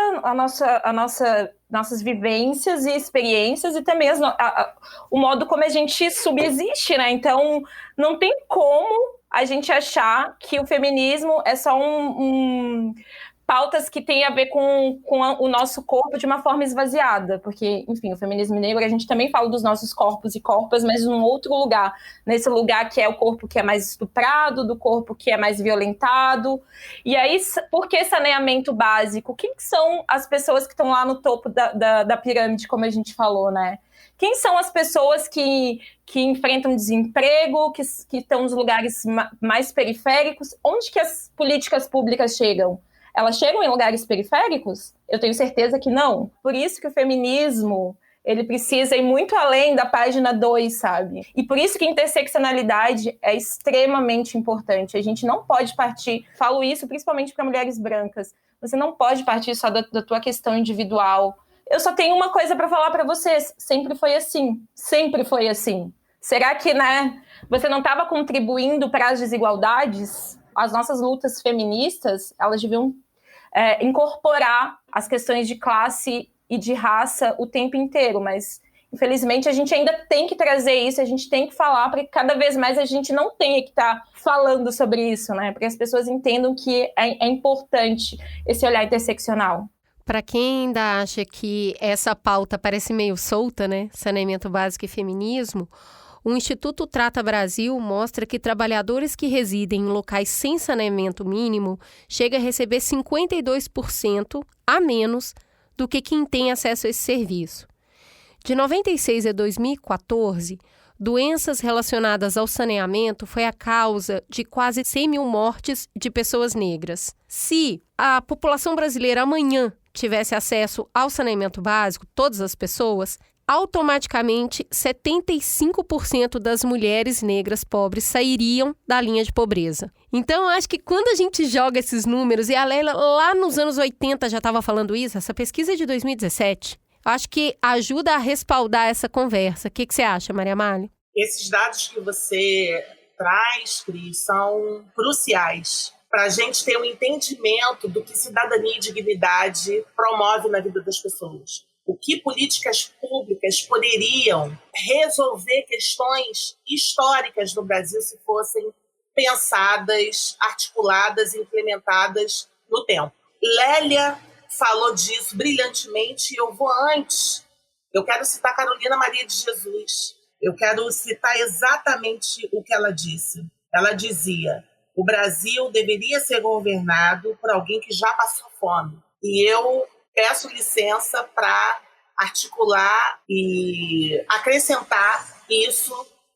nossas vivências e experiências e também o modo como a gente subsiste, né? Então, não tem como a gente achar que o feminismo é só pautas que têm a ver com o nosso corpo de uma forma esvaziada, porque, enfim, o feminismo negro, a gente também fala dos nossos corpos e corpas, mas num outro lugar, nesse lugar que é o corpo que é mais estuprado, do corpo que é mais violentado. E aí, por que saneamento básico? Quem são as pessoas que estão lá no topo da pirâmide, como a gente falou, né? Quem são as pessoas que enfrentam desemprego, que estão nos lugares mais periféricos? Onde que as políticas públicas chegam? Elas chegam em lugares periféricos? Eu tenho certeza que não. Por isso que o feminismo, ele precisa ir muito além da página 2, sabe? E por isso que a interseccionalidade é extremamente importante. A gente não pode partir, falo isso principalmente para mulheres brancas, você não pode partir só da tua questão individual. Eu só tenho uma coisa para falar para vocês, sempre foi assim, sempre foi assim. Será que, né, você não estava contribuindo para as desigualdades? As nossas lutas feministas, elas deviam incorporar as questões de classe e de raça o tempo inteiro, mas infelizmente a gente ainda tem que trazer isso, a gente tem que falar para que cada vez mais a gente não tenha que estar falando sobre isso, né? Porque as pessoas entendam que é importante esse olhar interseccional. Para quem ainda acha que essa pauta parece meio solta, né? Saneamento básico e feminismo, o Instituto Trata Brasil mostra que trabalhadores que residem em locais sem saneamento mínimo chegam a receber 52% a menos do que quem tem acesso a esse serviço. De 96 a 2014, doenças relacionadas ao saneamento foi a causa de quase 100 mil mortes de pessoas negras. Se a população brasileira amanhã tivesse acesso ao saneamento básico, todas as pessoas, automaticamente 75% das mulheres negras pobres sairiam da linha de pobreza. Então, eu acho que quando a gente joga esses números, e a Leila lá nos anos 80 já estava falando isso, essa pesquisa é de 2017, acho que ajuda a respaldar essa conversa. O que você acha, Maria Amália? Esses dados que você traz, Cris, são cruciais para a gente ter um entendimento do que cidadania e dignidade promove na vida das pessoas. O que políticas públicas poderiam resolver questões históricas no Brasil se fossem pensadas, articuladas e implementadas no tempo. Lélia falou disso brilhantemente e eu vou antes. Eu quero citar Carolina Maria de Jesus. Eu quero citar exatamente o que ela disse. Ela dizia: o Brasil deveria ser governado por alguém que já passou fome. E eu peço licença para articular e acrescentar isso,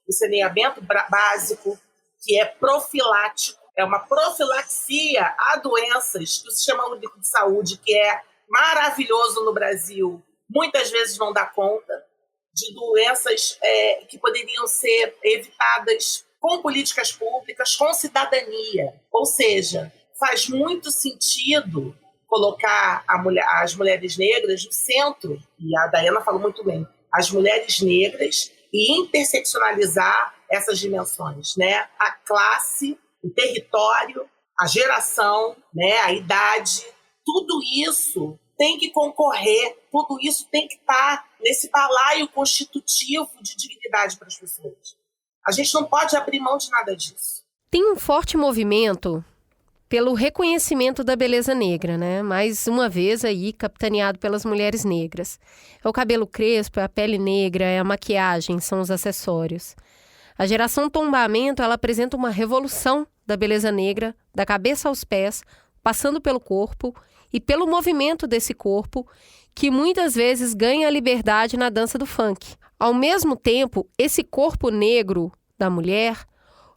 o saneamento básico, que é profilático, é uma profilaxia a doenças que o Sistema Único de Saúde, que é maravilhoso no Brasil, muitas vezes não dá conta, de doenças que poderiam ser evitadas com políticas públicas, com cidadania. Ou seja, faz muito sentido colocar as mulheres negras no centro, e a Daiana falou muito bem, as mulheres negras, e interseccionalizar essas dimensões, né? A classe, o território, a geração, né? A idade, tudo isso tem que concorrer, tudo isso tem que estar nesse balaio constitutivo de dignidade para as pessoas. A gente não pode abrir mão de nada disso. Tem um forte movimento pelo reconhecimento da beleza negra, né? Mais uma vez aí capitaneado pelas mulheres negras. É o cabelo crespo, é a pele negra, é a maquiagem, são os acessórios. A geração Tombamento, ela apresenta uma revolução da beleza negra, da cabeça aos pés, passando pelo corpo e pelo movimento desse corpo, que muitas vezes ganha liberdade na dança do funk. Ao mesmo tempo, esse corpo negro da mulher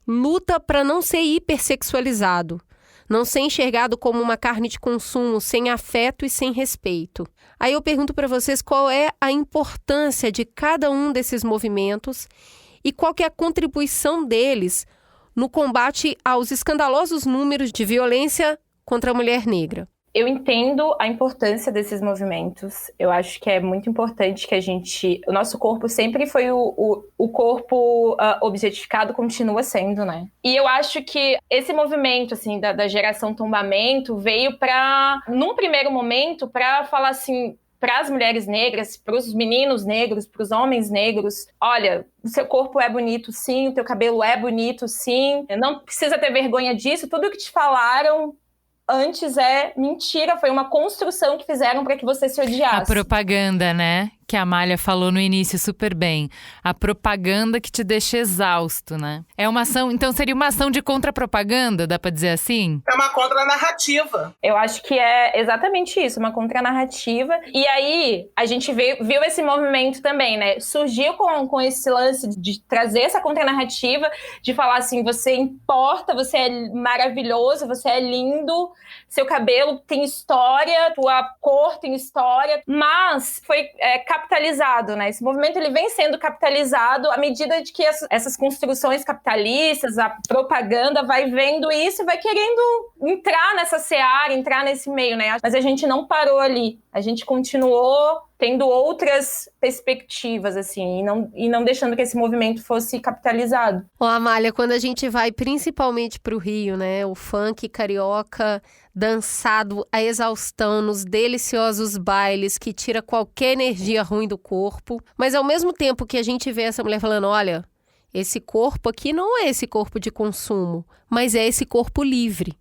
luta para não ser hipersexualizado, não ser enxergado como uma carne de consumo sem afeto e sem respeito. Aí eu pergunto para vocês qual é a importância de cada um desses movimentos e qual que é a contribuição deles no combate aos escandalosos números de violência contra a mulher negra. Eu entendo a importância desses movimentos. Eu acho que é muito importante que o nosso corpo sempre foi o corpo objetificado, continua sendo, né? E eu acho que esse movimento, assim, da geração Tombamento veio num primeiro momento, para falar assim, para as mulheres negras, para os meninos negros, para os homens negros, olha, o seu corpo é bonito sim, o teu cabelo é bonito sim, não precisa ter vergonha disso, tudo que te falaram antes é mentira, foi uma construção que fizeram para que você se odiasse. A propaganda, né? Que a Amália falou no início super bem. A propaganda que te deixa exausto, né? É uma ação, então seria uma ação de contrapropaganda, dá pra dizer assim? É uma contranarrativa. Eu acho que é exatamente isso, uma contranarrativa. E aí, a gente viu esse movimento também, né? Surgiu com esse lance de trazer essa contranarrativa, de falar assim, você importa, você é maravilhoso, você é lindo, seu cabelo tem história, tua cor tem história, mas foi capitalizado, né? Esse movimento ele vem sendo capitalizado à medida de que essas construções capitalistas, a propaganda vai vendo isso e vai querendo entrar nessa seara, entrar nesse meio, né? Mas a gente não parou ali. A gente continuou tendo outras perspectivas, assim, e não deixando que esse movimento fosse capitalizado. Ô, Amália, quando a gente vai principalmente pro Rio, né? O funk carioca dançado à exaustão nos deliciosos bailes que tira qualquer energia ruim do corpo. Mas ao mesmo tempo que a gente vê essa mulher falando, olha, esse corpo aqui não é esse corpo de consumo, mas é esse corpo livre.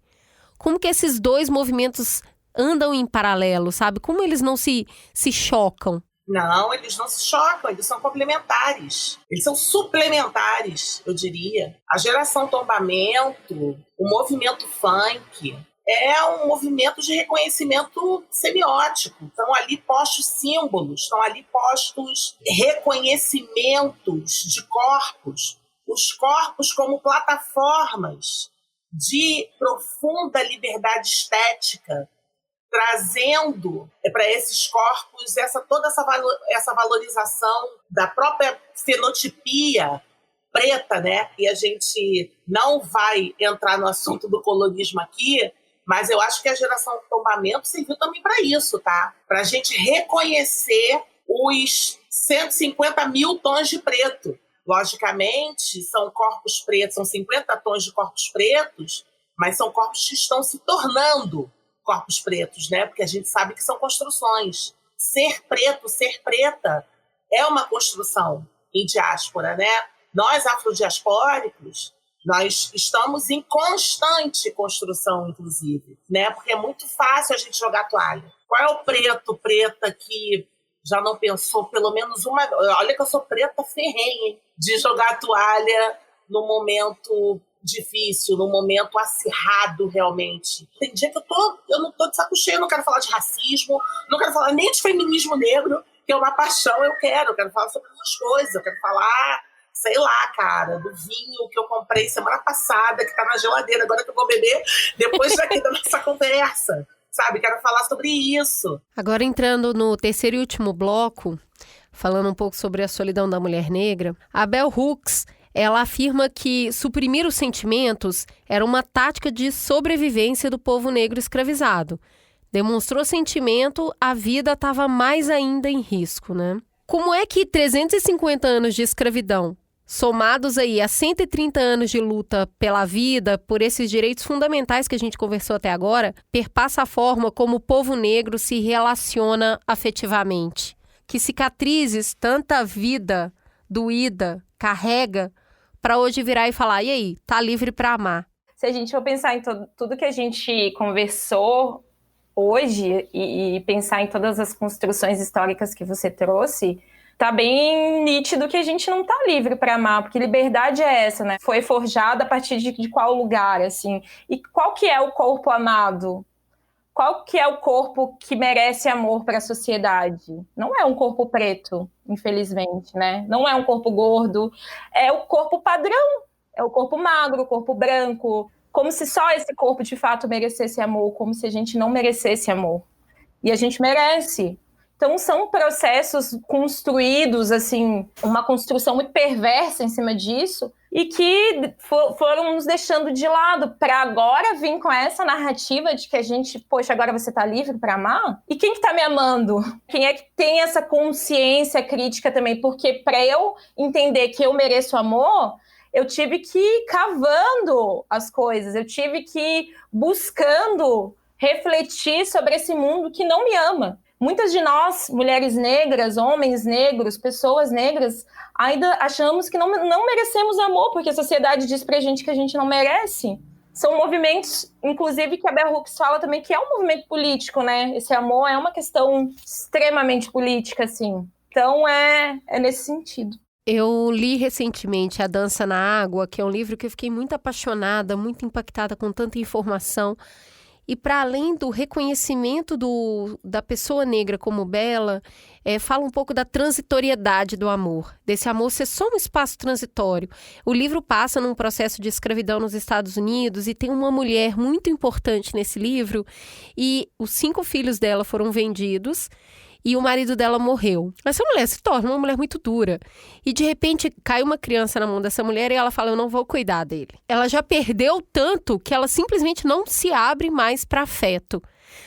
Como que esses dois movimentos andam em paralelo, sabe? Como eles não se chocam? Não, eles não se chocam, eles são complementares. Eles são suplementares, eu diria. A geração tombamento, o movimento funk, é um movimento de reconhecimento semiótico. Estão ali postos símbolos, estão ali postos reconhecimentos de corpos. Os corpos como plataformas de profunda liberdade estética, trazendo para esses corpos toda essa valorização da própria fenotipia preta, né? E a gente não vai entrar no assunto do colorismo aqui, mas eu acho que a geração do tombamento serviu também para isso, tá? Para a gente reconhecer os 150 mil tons de preto. Logicamente, são corpos pretos, são 50 tons de corpos pretos, mas são corpos que estão se tornando corpos pretos, né? Porque a gente sabe que são construções. Ser preto, ser preta é uma construção em diáspora, né? Nós, afrodiaspóricos, nós estamos em constante construção, inclusive, né? Porque é muito fácil a gente jogar toalha. Qual é o preto, preta que já não pensou pelo menos uma... Olha que eu sou preta ferrenha, hein? De jogar toalha no momento difícil, num momento acirrado realmente. Tem dia que eu não tô de saco cheio, eu não quero falar de racismo, não quero falar nem de feminismo negro, que é uma paixão, eu quero falar sobre essas coisas, eu quero falar, sei lá, cara, do vinho que eu comprei semana passada, que tá na geladeira, agora que eu vou beber, depois daqui da nossa conversa, sabe? Quero falar sobre isso. Agora entrando no terceiro e último bloco, falando um pouco sobre a solidão da mulher negra, a Bell Hooks, ela afirma que suprimir os sentimentos era uma tática de sobrevivência do povo negro escravizado. Demonstrou sentimento, a vida estava mais ainda em risco, né? Como é que 350 anos de escravidão, somados aí a 130 anos de luta pela vida, por esses direitos fundamentais que a gente conversou até agora, perpassa a forma como o povo negro se relaciona afetivamente? Que cicatrizes tanta vida doída carrega para hoje virar e falar, e aí, tá livre para amar? Se a gente for pensar em tudo que a gente conversou hoje e pensar em todas as construções históricas que você trouxe, tá bem nítido que a gente não tá livre para amar, porque liberdade é essa, né? Foi forjada a partir de qual lugar, assim? E qual que é o corpo amado? Qual que é o corpo que merece amor para a sociedade? Não é um corpo preto, infelizmente, né? Não é um corpo gordo, é o corpo padrão, é o corpo magro, o corpo branco, como se só esse corpo de fato merecesse amor, como se a gente não merecesse amor. E a gente merece. Então são processos construídos, assim, uma construção muito perversa em cima disso, e que foram nos deixando de lado para agora vir com essa narrativa de que a gente, poxa, agora você tá livre para amar? E quem que tá me amando? Quem é que tem essa consciência crítica também? Porque para eu entender que eu mereço amor, eu tive que ir cavando as coisas, eu tive que ir buscando refletir sobre esse mundo que não me ama. muitas de nós, mulheres negras, homens negros, pessoas negras, ainda achamos que não merecemos amor, porque a sociedade diz pra gente que a gente não merece. São movimentos, inclusive, que a Bell Hooks fala também que é um movimento político, né? Esse amor é uma questão extremamente política, assim. Então, é nesse sentido. Eu li recentemente A Dança na Água, que é um livro que eu fiquei muito apaixonada, muito impactada com tanta informação. E para além do reconhecimento da pessoa negra como bela, fala um pouco da transitoriedade do amor, desse amor ser só um espaço transitório. O livro passa num processo de escravidão nos Estados Unidos e tem uma mulher muito importante nesse livro e os 5 filhos dela foram vendidos e o marido dela morreu. Essa mulher se torna uma mulher muito dura. E de repente cai uma criança na mão dessa mulher e ela fala, eu não vou cuidar dele. Ela já perdeu tanto que ela simplesmente não se abre mais para afeto.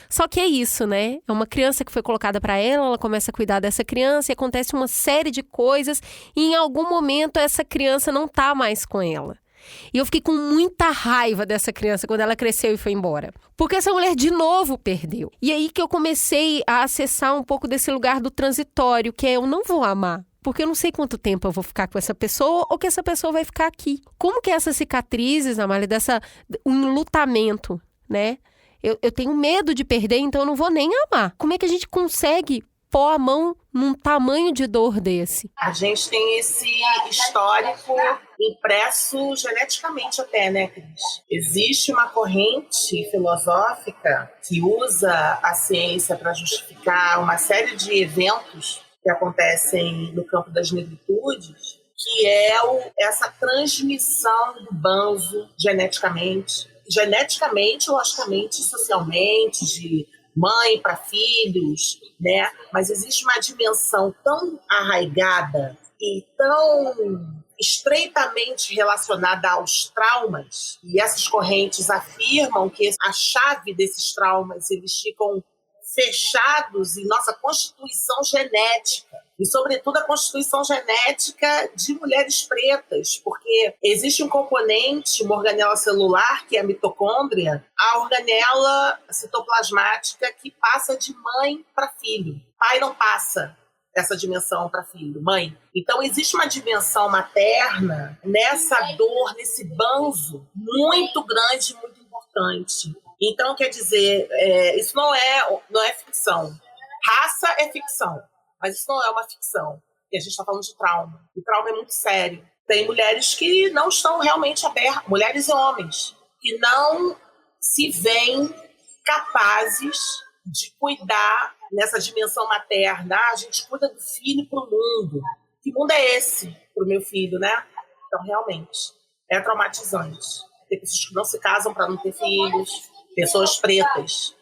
Só que é isso, né? É uma criança que foi colocada para ela começa a cuidar dessa criança e acontece uma série de coisas e em algum momento essa criança não tá mais com ela. E eu fiquei com muita raiva dessa criança quando ela cresceu e foi embora. Porque essa mulher de novo perdeu. E aí que eu comecei a acessar um pouco desse lugar do transitório, que é eu não vou amar. Porque eu não sei quanto tempo eu vou ficar com essa pessoa ou que essa pessoa vai ficar aqui. Como que essas cicatrizes, Amália, um enlutamento, né? Eu tenho medo de perder, então eu não vou nem amar. Como é que a gente consegue pôr a mão num tamanho de dor desse? A gente tem esse histórico impresso geneticamente até, né, Cris? Existe uma corrente filosófica que usa a ciência para justificar uma série de eventos que acontecem no campo das negritudes, que é essa transmissão do banzo geneticamente, logicamente, socialmente, de mãe para filhos, né? Mas existe uma dimensão tão arraigada e tão estreitamente relacionada aos traumas, e essas correntes afirmam que a chave desses traumas eles ficam fechados em nossa constituição genética, e sobretudo a constituição genética de mulheres pretas, porque existe um componente, uma organela celular, que é a mitocôndria, a organela citoplasmática que passa de mãe para filho. Pai não passa essa dimensão para filho, mãe. Então existe uma dimensão materna nessa dor, nesse banzo muito grande, muito importante. Então, quer dizer, isso não é ficção. Raça é ficção, mas isso não é uma ficção. E a gente está falando de trauma. O trauma é muito sério. Tem mulheres que não estão realmente abertas, mulheres e homens, que não se veem capazes de cuidar nessa dimensão materna. A gente cuida do filho para o mundo. Que mundo é esse para o meu filho, né? Então, realmente, é traumatizante. Tem pessoas que não se casam para não ter filhos, pessoas pretas,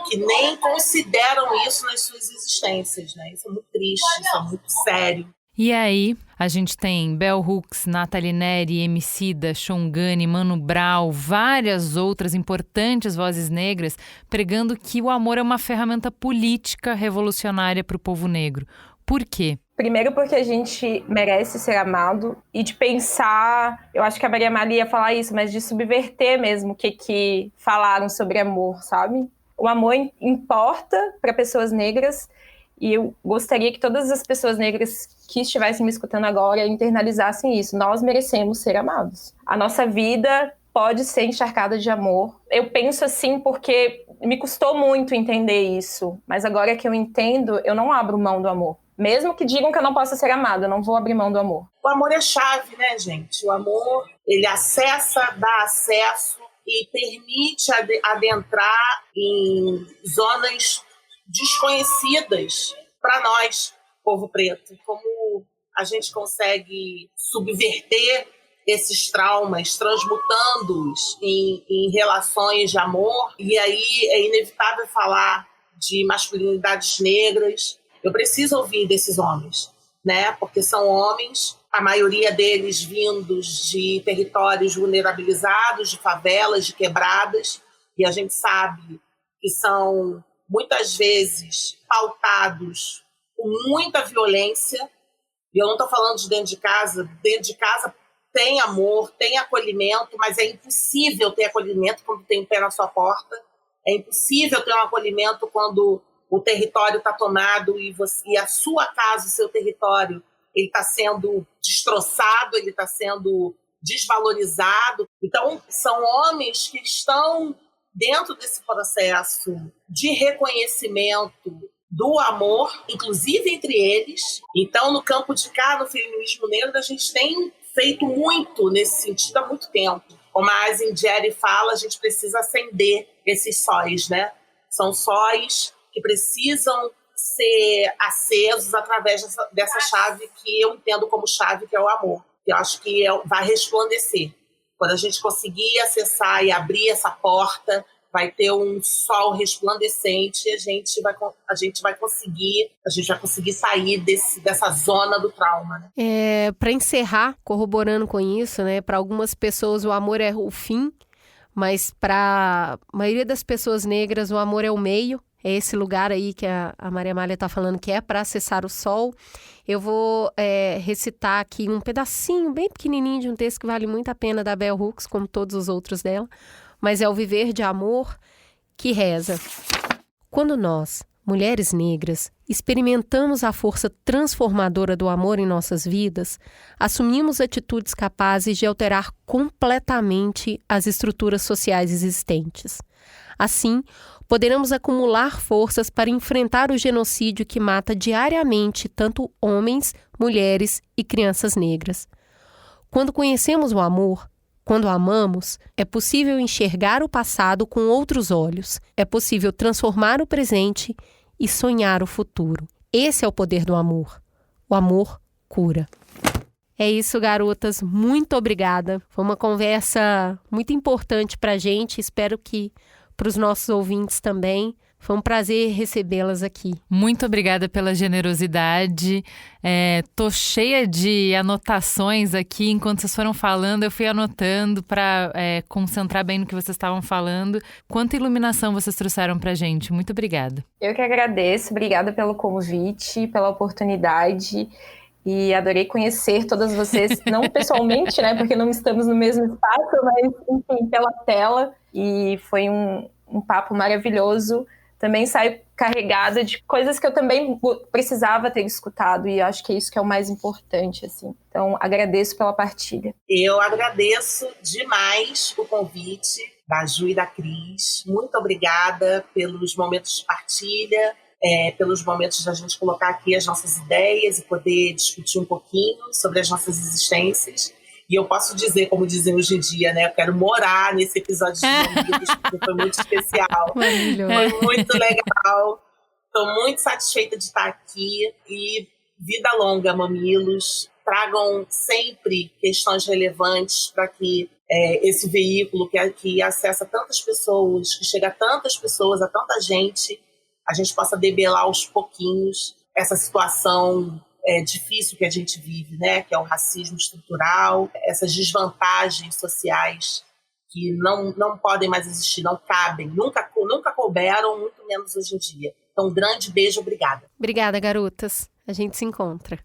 que nem consideram isso nas suas existências, né? Isso é muito triste, isso é muito sério. E aí, a gente tem Bell Hooks, Nathalie Neri, Emicida, Xongani, Mano Brown, várias outras importantes vozes negras pregando que o amor é uma ferramenta política revolucionária para o povo negro. Por quê? Primeiro porque a gente merece ser amado e de pensar, eu acho que a Maria Amália ia falar isso, mas de subverter mesmo o que falaram sobre amor, sabe? O amor importa para pessoas negras e eu gostaria que todas as pessoas negras que estivessem me escutando agora internalizassem isso. Nós merecemos ser amados. A nossa vida pode ser encharcada de amor. Eu penso assim porque me custou muito entender isso, mas agora que eu entendo, eu não abro mão do amor. Mesmo que digam que eu não possa ser amada, eu não vou abrir mão do amor. O amor é chave, né, gente? O amor, ele acessa, dá acesso e permite adentrar em zonas desconhecidas para nós, povo preto. Como a gente consegue subverter esses traumas, transmutando-os em relações de amor. E aí é inevitável falar de masculinidades negras. Eu preciso ouvir desses homens, né? Porque são homens, a maioria deles vindos de territórios vulnerabilizados, de favelas, de quebradas, e a gente sabe que são, muitas vezes, pautados com muita violência. E eu não estou falando de dentro de casa tem amor, tem acolhimento, mas é impossível ter acolhimento quando tem um pé na sua porta, é impossível ter um acolhimento quando o território está tomado e a sua casa, o seu território, ele está sendo destroçado, ele está sendo desvalorizado. Então, são homens que estão dentro desse processo de reconhecimento do amor, inclusive entre eles. Então, no campo de cá, no feminismo negro, a gente tem feito muito nesse sentido há muito tempo. Como a Azindieri fala, a gente precisa acender esses sóis, né? São sóis que precisam ser acesos através dessa chave que eu entendo como chave, que é o amor. Eu acho que vai resplandecer. Quando a gente conseguir acessar e abrir essa porta, vai ter um sol resplandecente e a gente vai conseguir sair dessa zona do trauma. Né? Para encerrar, corroborando com isso, né? Para algumas pessoas o amor é o fim, mas para a maioria das pessoas negras o amor é o meio. É esse lugar aí que a Maria Amália está falando que é para acessar o sol. Eu vou recitar aqui um pedacinho bem pequenininho de um texto que vale muito a pena da Bell Hooks, como todos os outros dela, mas é o Viver de Amor, que reza: quando nós, mulheres negras, experimentamos a força transformadora do amor em nossas vidas, assumimos atitudes capazes de alterar completamente as estruturas sociais existentes. Assim, poderemos acumular forças para enfrentar o genocídio que mata diariamente tanto homens, mulheres e crianças negras. Quando conhecemos o amor, quando amamos, é possível enxergar o passado com outros olhos, é possível transformar o presente e sonhar o futuro. Esse é o poder do amor. O amor cura. É isso, garotas. Muito obrigada. Foi uma conversa muito importante para a gente. Espero que para os nossos ouvintes também. Foi um prazer recebê-las aqui. Muito obrigada pela generosidade. Tô cheia de anotações aqui. Enquanto vocês foram falando, eu fui anotando para concentrar bem no que vocês estavam falando. Quanta iluminação vocês trouxeram pra gente. Muito obrigada. Eu que agradeço. Obrigada pelo convite, pela oportunidade. E adorei conhecer todas vocês, não pessoalmente, né? Porque não estamos no mesmo espaço, mas, enfim, pela tela. E foi um papo maravilhoso. Também saio carregada de coisas que eu também precisava ter escutado. E acho que é isso que é o mais importante, assim. Então, agradeço pela partilha. Eu agradeço demais o convite da Ju e da Cris. Muito obrigada pelos momentos de partilha. Pelos momentos da gente colocar aqui as nossas ideias e poder discutir um pouquinho sobre as nossas existências. E eu posso dizer, como dizem hoje em dia, né? Eu quero morar nesse episódio de Mamilos, porque foi muito especial. Foi muito legal. Estou muito satisfeita de estar aqui. E vida longa, Mamilos. Tragam sempre questões relevantes para que esse veículo que acessa tantas pessoas, que chega a tantas pessoas, a tanta gente, a gente possa debelar aos pouquinhos essa situação difícil que a gente vive, né? Que é o racismo estrutural, essas desvantagens sociais que não podem mais existir, não cabem, nunca couberam, muito menos hoje em dia. Então, um grande beijo, obrigada. Obrigada, garotas. A gente se encontra.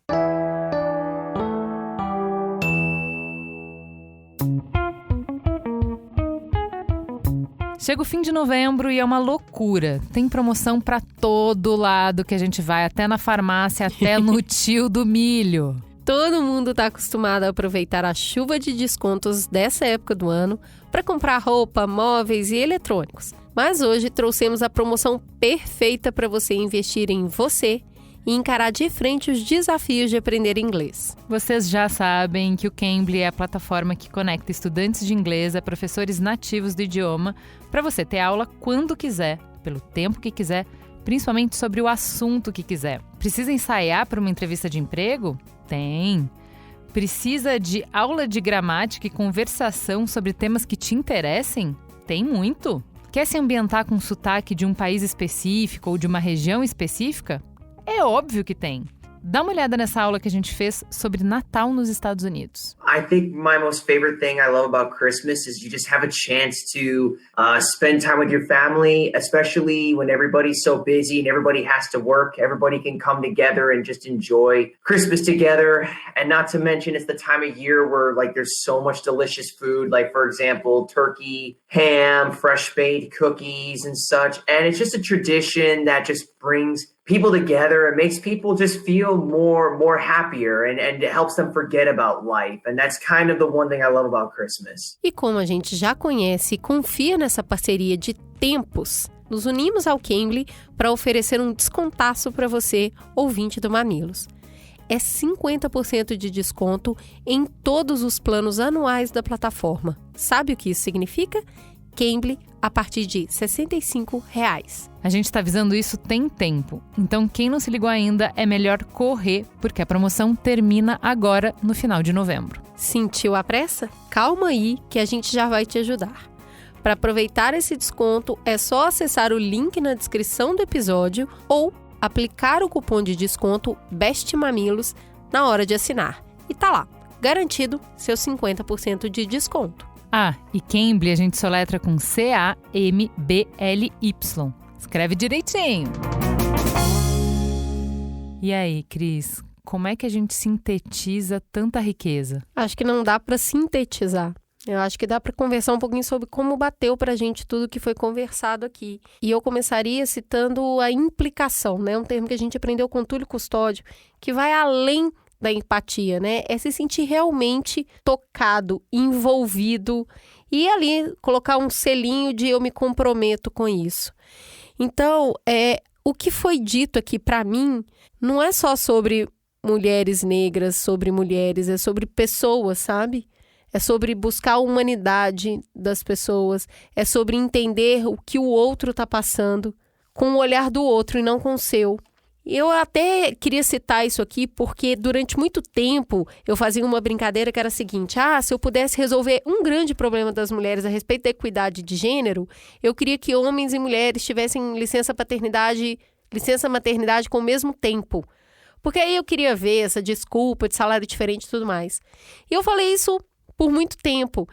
Chega o fim de novembro e é uma loucura. Tem promoção pra todo lado que a gente vai, até na farmácia, até no tio do milho. Todo mundo está acostumado a aproveitar a chuva de descontos dessa época do ano para comprar roupa, móveis e eletrônicos. Mas hoje trouxemos a promoção perfeita para você investir em você e encarar de frente os desafios de aprender inglês. Vocês já sabem que o Cambly é a plataforma que conecta estudantes de inglês a professores nativos do idioma para você ter aula quando quiser, pelo tempo que quiser, principalmente sobre o assunto que quiser. Precisa ensaiar para uma entrevista de emprego? Tem. Precisa de aula de gramática e conversação sobre temas que te interessem? Tem muito. Quer se ambientar com sotaque de um país específico ou de uma região específica? É óbvio que tem. Dá uma olhada nessa aula que a gente fez sobre Natal nos Estados Unidos. I think my most favorite thing I love about Christmas is you just have a chance to spend time with your family, especially when everybody's so busy and everybody has to work. Everybody can come together and just enjoy Christmas together. And not to mention, it's the time of year where like there's so much delicious food, like for example, turkey, ham, fresh baked cookies and such. And it's just a tradition that just brings people together and makes people just feel more happier and it helps them forget about life. And that's kind of the one thing I love about Christmas. E como a gente já conhece e confia nessa parceria de tempos, nos unimos ao Cambly para oferecer um descontaço para você, ouvinte do Mamilos. É 50% de desconto em todos os planos anuais da plataforma. Sabe o que isso significa? Cambly a partir de R$ 65. A gente está avisando isso tem tempo, então quem não se ligou ainda é melhor correr, porque a promoção termina agora no final de novembro. Sentiu a pressa? Calma aí que a gente já vai te ajudar. Para aproveitar esse desconto é só acessar o link na descrição do episódio ou aplicar o cupom de desconto BESTMAMILOS na hora de assinar. E tá lá, garantido seu 50% de desconto. Ah, e Cambly a gente soletra com CAMBLY. Escreve direitinho. E aí, Cris, como é que a gente sintetiza tanta riqueza? Acho que não dá para sintetizar. Eu acho que dá para conversar um pouquinho sobre como bateu para a gente tudo que foi conversado aqui. E eu começaria citando a implicação, né? Um termo que a gente aprendeu com Túlio Custódio, que vai além da empatia, né? É se sentir realmente tocado, envolvido e ali colocar um selinho de eu me comprometo com isso. Então, o que foi dito aqui para mim não é só sobre mulheres negras, sobre mulheres, é sobre pessoas, sabe? É sobre buscar a humanidade das pessoas, é sobre entender o que o outro está passando com o olhar do outro e não com o seu. Eu até queria citar isso aqui porque durante muito tempo eu fazia uma brincadeira que era a seguinte: se eu pudesse resolver um grande problema das mulheres a respeito da equidade de gênero, eu queria que homens e mulheres tivessem licença maternidade com o mesmo tempo. Porque aí eu queria ver essa desculpa de salário diferente e tudo mais. E eu falei isso por muito tempo.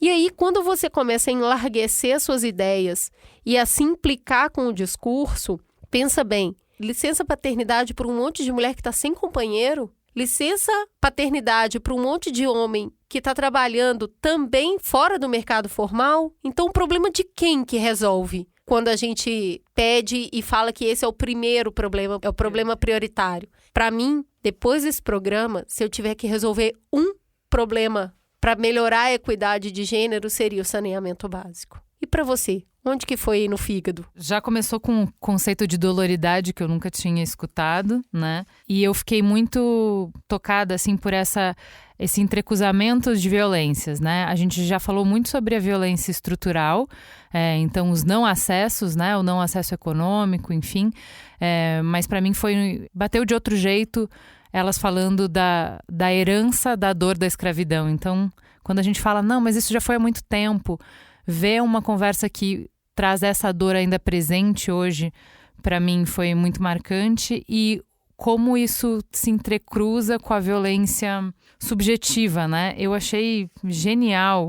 E aí, quando você começa a enlarguecer as suas ideias e a se implicar com o discurso, pensa bem, licença paternidade para um monte de mulher que está sem companheiro, licença paternidade para um monte de homem que está trabalhando também fora do mercado formal. Então, o problema de quem que resolve? Quando a gente pede e fala que esse é o primeiro problema, é o problema prioritário. Para mim, depois desse programa, se eu tiver que resolver um problema para melhorar a equidade de gênero, seria o saneamento básico. E para você? Onde que foi no fígado? Já começou com o conceito de doloridade que eu nunca tinha escutado, né? E eu fiquei muito tocada, assim, por esse entrecruzamento de violências, né? A gente já falou muito sobre a violência estrutural, então os não acessos, né? O não acesso econômico, enfim. Mas para mim bateu de outro jeito, elas falando da herança da dor da escravidão. Então, quando a gente fala, não, mas isso já foi há muito tempo, ver uma conversa que traz essa dor ainda presente hoje, para mim foi muito marcante. E como isso se entrecruza com a violência subjetiva, né? Eu achei genial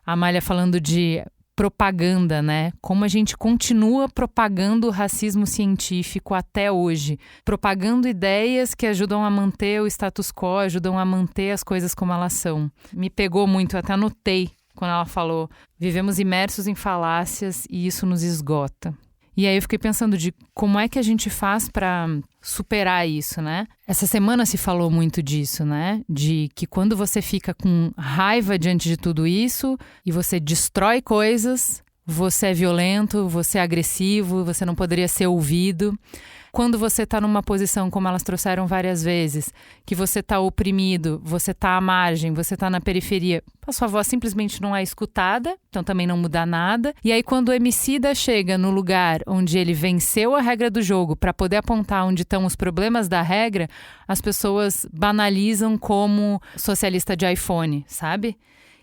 a Amália falando de propaganda, né? Como a gente continua propagando o racismo científico até hoje. Propagando ideias que ajudam a manter o status quo, ajudam a manter as coisas como elas são. Me pegou muito, eu até anotei quando ela falou: vivemos imersos em falácias e isso nos esgota. E aí eu fiquei pensando de como é que a gente faz para superar isso, né? Essa semana se falou muito disso, né? De que quando você fica com raiva diante de tudo isso e você destrói coisas, você é violento, você é agressivo, você não poderia ser ouvido. Quando você está numa posição, como elas trouxeram várias vezes, que você está oprimido, você está à margem, você está na periferia, a sua voz simplesmente não é escutada, então também não muda nada. E aí quando o Emicida chega no lugar onde ele venceu a regra do jogo para poder apontar onde estão os problemas da regra, as pessoas banalizam como socialista de iPhone, sabe?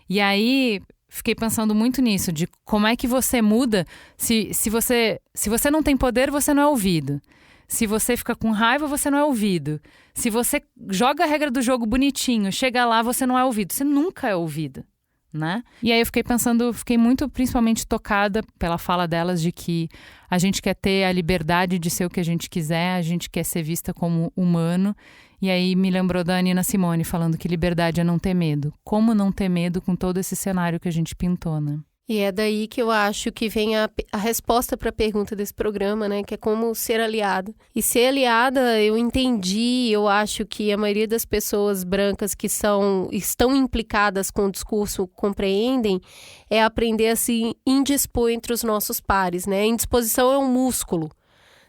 E aí fiquei pensando muito nisso, de como é que você muda se você não tem poder, você não é ouvido. Se você fica com raiva, você não é ouvido. Se você joga a regra do jogo bonitinho, chega lá, você não é ouvido. Você nunca é ouvido, né? E aí eu fiquei pensando, fiquei muito principalmente tocada pela fala delas de que a gente quer ter a liberdade de ser o que a gente quiser, a gente quer ser vista como humano. E aí me lembrou da Nina Simone falando que liberdade é não ter medo. Como não ter medo com todo esse cenário que a gente pintou, né? E é daí que eu acho que vem a resposta para a pergunta desse programa, né? Que é como ser aliada. E ser aliada, eu entendi, eu acho que a maioria das pessoas brancas que estão implicadas com o discurso compreendem, é aprender a se indispor entre os nossos pares, né? A indisposição é um músculo,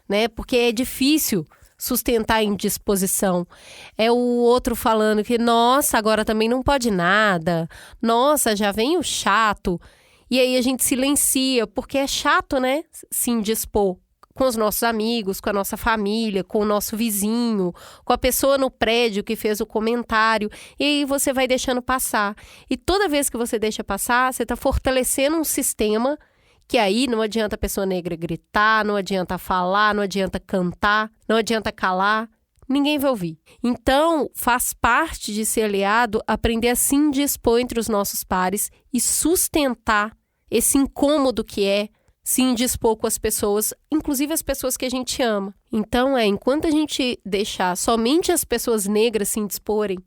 né? Porque é difícil sustentar a indisposição. É o outro falando que, nossa, agora também não pode nada. Nossa, já vem o chato. E aí a gente silencia, porque é chato, né? Se indispor com os nossos amigos, com a nossa família, com o nosso vizinho, com a pessoa no prédio que fez o comentário. E aí você vai deixando passar. E toda vez que você deixa passar, você está fortalecendo um sistema que aí não adianta a pessoa negra gritar, não adianta falar, não adianta cantar, não adianta calar. Ninguém vai ouvir. Então, faz parte de ser aliado aprender a se indispor entre os nossos pares e sustentar esse incômodo que é se indispor com as pessoas, inclusive as pessoas que a gente ama. Então, enquanto a gente deixar somente as pessoas negras se indisporem,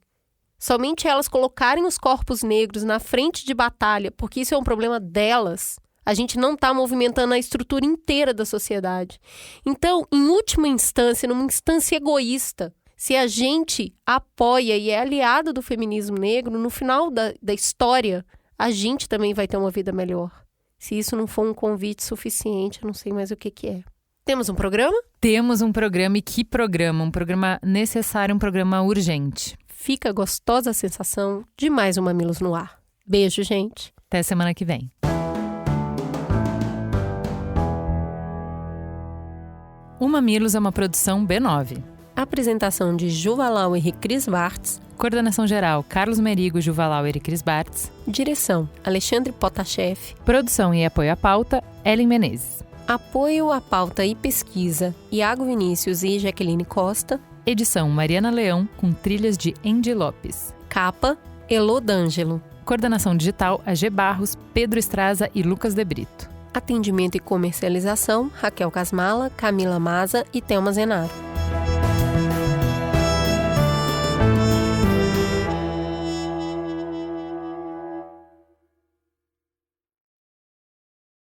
somente elas colocarem os corpos negros na frente de batalha, porque isso é um problema delas, a gente não está movimentando a estrutura inteira da sociedade. Então, em última instância, numa instância egoísta, se a gente apoia e é aliado do feminismo negro, no final da história, a gente também vai ter uma vida melhor. Se isso não for um convite suficiente, eu não sei mais o que é. Temos um programa? Temos um programa, e que programa? Um programa necessário, um programa urgente. Fica gostosa a sensação de mais um Mamilos no Ar. Beijo, gente. Até semana que vem. O Mamilos é uma produção B9. Apresentação de Juvalau e Cris Bartz. Coordenação geral, Carlos Merigo, Juvalau e Cris Bartz. Direção, Alexandre Potashev. Produção e apoio à pauta, Ellen Menezes. Apoio à pauta e pesquisa, Iago Vinícius e Jaqueline Costa. Edição, Mariana Leão, com trilhas de Andy Lopes. Capa, Elô D'Angelo. Coordenação digital, AG Barros, Pedro Estraza e Lucas De Brito. Atendimento e comercialização, Raquel Casmala, Camila Maza e Thelma Zenaro.